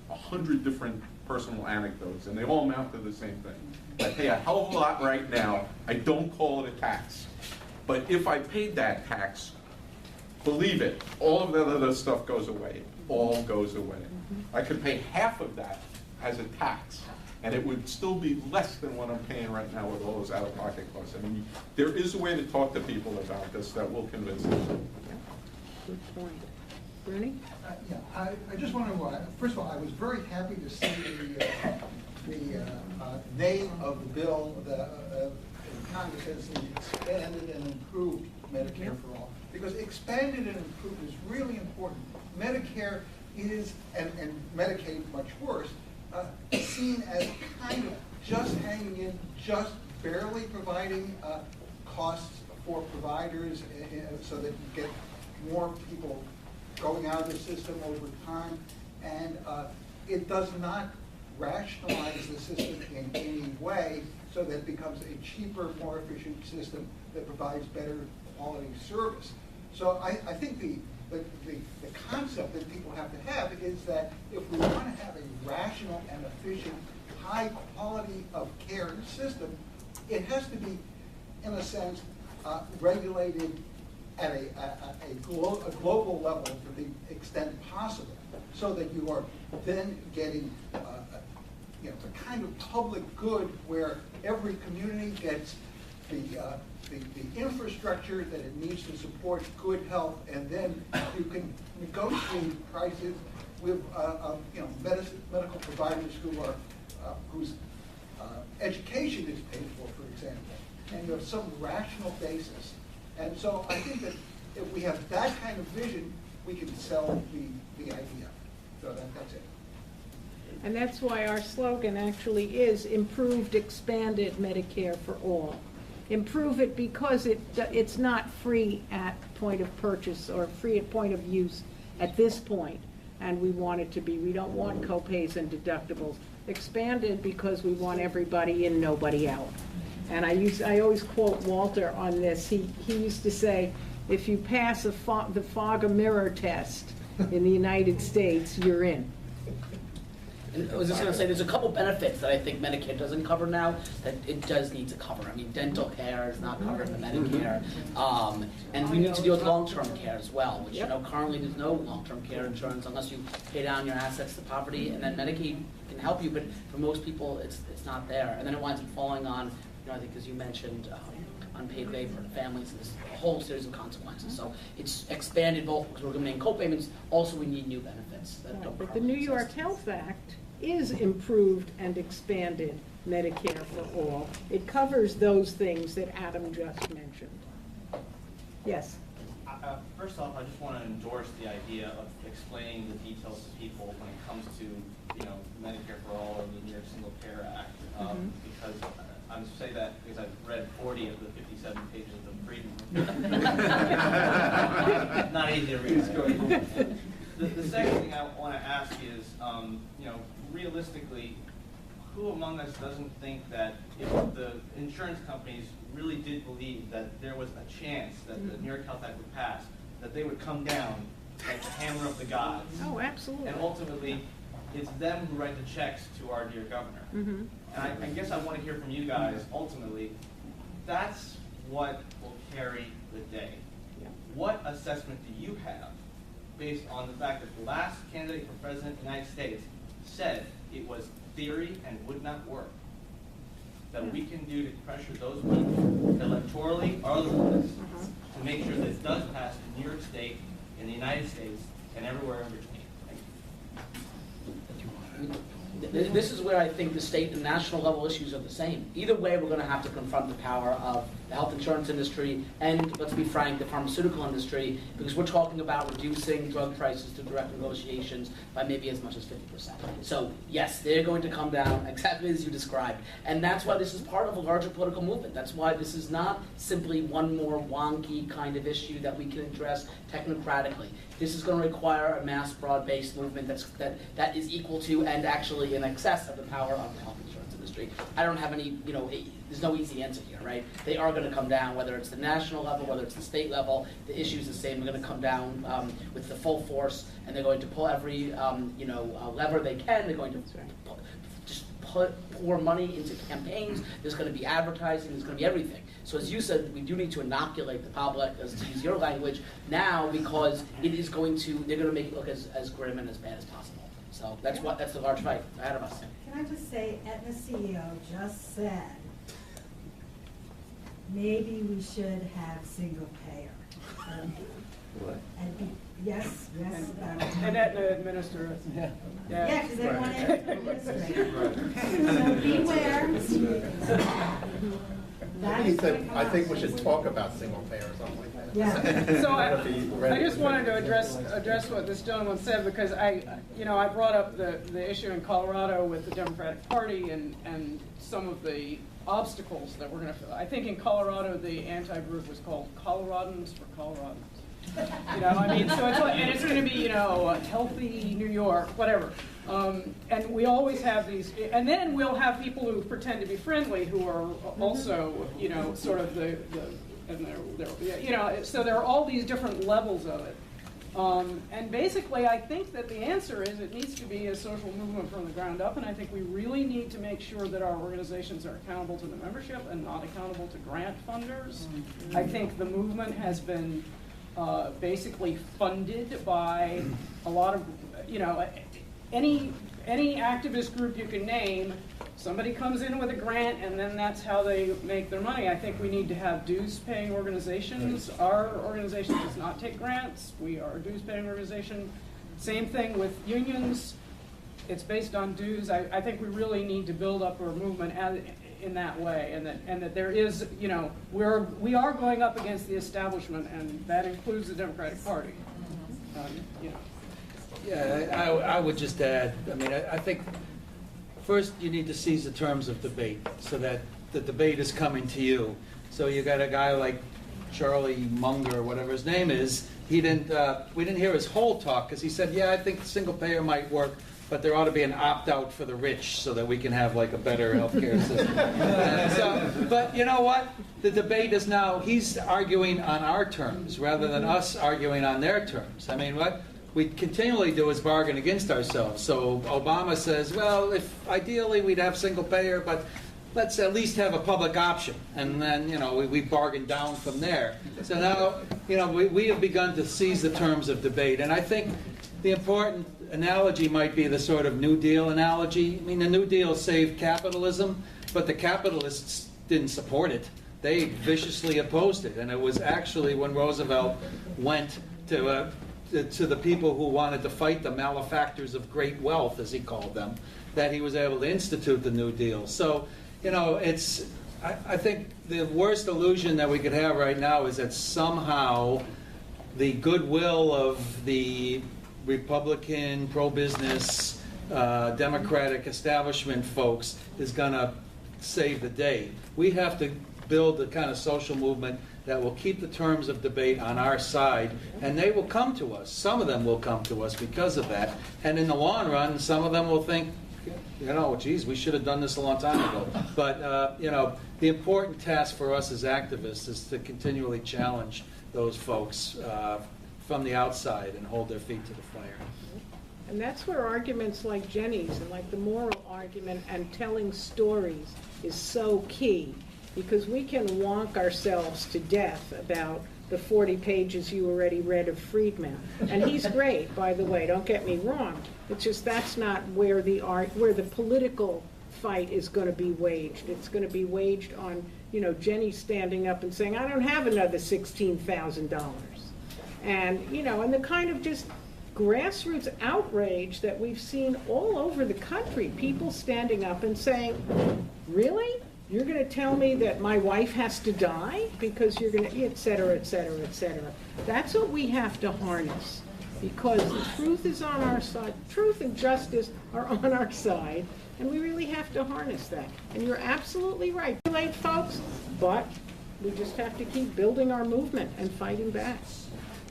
100 different personal anecdotes, and they all amount to the same thing. I pay a hell of a lot right now. I don't call it a tax. But if I paid that tax, believe it, all of that other stuff goes away. It all goes away. I could pay half of that as a tax, and it would still be less than what I'm paying right now with all those out-of-pocket costs. I mean, there is a way to talk to people about this that will convince them. Good point. Bernie? Yeah, I just want to, first of all, I was very happy to see the name of the bill that Congress has expanded and improved Medicare for all. Because expanded and improved is really important. Medicare is, and Medicaid much worse, seen as kind of just hanging in, just barely providing costs for providers so that you get more people going out of the system over time, and it does not rationalize the system in any way so that it becomes a cheaper, more efficient system that provides better quality service. So I think the concept that people have to have is that if we want to have a rational and efficient, high quality of care system, it has to be, in a sense, regulated at a global level to the extent possible, so that you are then getting the kind of public good where every community gets the infrastructure that it needs to support good health, and then you can negotiate prices with medical providers whose education is paid for example, and you have some rational basis. And so I think that if we have that kind of vision, we can sell the idea. So that's it. And that's why our slogan actually is improved, expanded Medicare for all. Improve it because it's not free at point of purchase or free at point of use at this point, and we want it to be. We don't want copays and deductibles. Expanded because we want everybody in, nobody out. And I always quote Walter on this. He used to say, if you pass the fog of mirror test in the United States, you're in. And I was just going to say, there's a couple benefits that I think Medicare doesn't cover now that it does need to cover. I mean, dental care is not covered in Medicare. And we need to deal with long-term care as well, which, currently there's no long-term care insurance unless you pay down your assets to poverty, and then Medicaid can help you, but for most people, it's not there. And then it winds up falling on, I think as you mentioned, unpaid labor and families, and there's a whole series of consequences. So it's expanded both because we're eliminating co-payments, also we need new benefits. But the New York Health Act is improved and expanded Medicare for all. It covers those things that Adam just mentioned. Yes? First off, I just want to endorse the idea of explaining the details to people when it comes to, Medicare for all or the New York Single Payer Act, because I'm say that because I've read 40 of the 57 pages of freedom. Not easy to read. The second thing I want to ask is, realistically, who among us doesn't think that if the insurance companies really did believe that there was a chance that the New York Health Act would pass, that they would come down like the hammer of the gods? Oh, absolutely. And ultimately, it's them who write the checks to our dear governor. Mm-hmm. And I guess I want to hear from you guys, ultimately, that's what will carry the day. Yeah. What assessment do you have based on the fact that the last candidate for president of the United States said it was theory and would not work, that we can do to pressure those people, electorally or otherwise, to make sure that it does pass in New York State, in the United States, and everywhere in between? Thank you. This is where I think the state and national level issues are the same. Either way, we're going to have to confront the power of the health insurance industry and, let's be frank, the pharmaceutical industry, because we're talking about reducing drug prices through direct negotiations by maybe as much as 50%. So yes, they're going to come down exactly as you described. And that's why this is part of a larger political movement. That's why this is not simply one more wonky kind of issue that we can address technocratically. This is going to require a mass, broad-based movement that is equal to and actually in excess of the power of the health insurance industry. I don't have any, there's no easy answer here, right? They are going to come down, whether it's the national level, whether it's the state level. The issue is the same. They're going to come down with the full force, and they're going to pull every, lever they can. They're going to pour money into campaigns. There's going to be advertising. There's going to be everything. So as you said, we do need to inoculate the public, as to use your language, now, because it is going to, they're going to make it look as grim and as bad as possible. So that's the large fight ahead of us. Can I just say, Aetna CEO just said, maybe we should have single payer. What? Yes. And Aetna administer it. Yeah, because they want to administer it. So beware. He said, I think we should talk about single payer or something like that. Yeah. So I just wanted to address what this gentleman said, because I brought up the issue in Colorado with the Democratic Party and some of the obstacles that we're going to feel. I think in Colorado the anti-group was called Coloradans for Coloradans. So it's like, and it's going to be, a healthy New York, whatever. And we always have these, and then we'll have people who pretend to be friendly who are also, sort of so there are all these different levels of it. And basically, I think that the answer is it needs to be a social movement from the ground up, and I think we really need to make sure that our organizations are accountable to the membership and not accountable to grant funders. I think the movement has been basically funded by a lot of, any activist group you can name. Somebody comes in with a grant, and then that's how they make their money. I think we need to have dues-paying organizations. Our organization does not take grants. We are a dues-paying organization. Same thing with unions. It's based on dues. I think we really need to build up our movement in that way, and that there is, we are going up against the establishment, and that includes the Democratic Party. Yeah, I would just add, I think first you need to seize the terms of debate so that the debate is coming to you. So you got a guy like Charlie Munger, or whatever his name is. We didn't hear his whole talk, because he said, yeah, I think single payer might work, but there ought to be an opt-out for the rich so that we can have like a better healthcare system. But you know what? The debate is now, he's arguing on our terms rather than us arguing on their terms. What we continually do is bargain against ourselves. So Obama says, well, if ideally we'd have single payer, but let's at least have a public option. And then, we bargain down from there. So now, we have begun to seize the terms of debate. And I think the important analogy might be the sort of New Deal analogy. The New Deal saved capitalism, but the capitalists didn't support it. They viciously opposed it. And it was actually when Roosevelt went to the people who wanted to fight the malefactors of great wealth, as he called them, that he was able to institute the New Deal. So, I think the worst illusion that we could have right now is that somehow the goodwill of the Republican, pro-business, Democratic establishment folks is going to save the day. We have to build the kind of social movement that will keep the terms of debate on our side, and they will come to us. Some of them will come to us because of that. And in the long run, some of them will think, you know, geez, we should have done this a long time ago. But, you know, the important task for us as activists is to continually challenge those folks from the outside and hold their feet to the fire. And that's where arguments like Jenny's and like the moral argument and telling stories is so key, because we can wonk ourselves to death about the 40 pages you already read of Friedman. And he's great, by the way, don't get me wrong. It's just that's not where the political fight is going to be waged. It's going to be waged on, you know, Jenny standing up and saying, I don't have another $16,000. And, you know, and the kind of just grassroots outrage that we've seen all over the country, people standing up and saying, really? You're going to tell me that my wife has to die because you're going to, et cetera, et cetera, et cetera. That's what we have to harness, because the truth is on our side. Truth and justice are on our side, and we really have to harness that. And you're absolutely right, late folks, but we just have to keep building our movement and fighting back.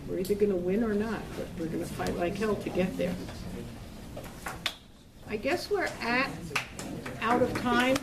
We're either going to win or not, but we're going to fight like hell to get there. I guess we're out of time.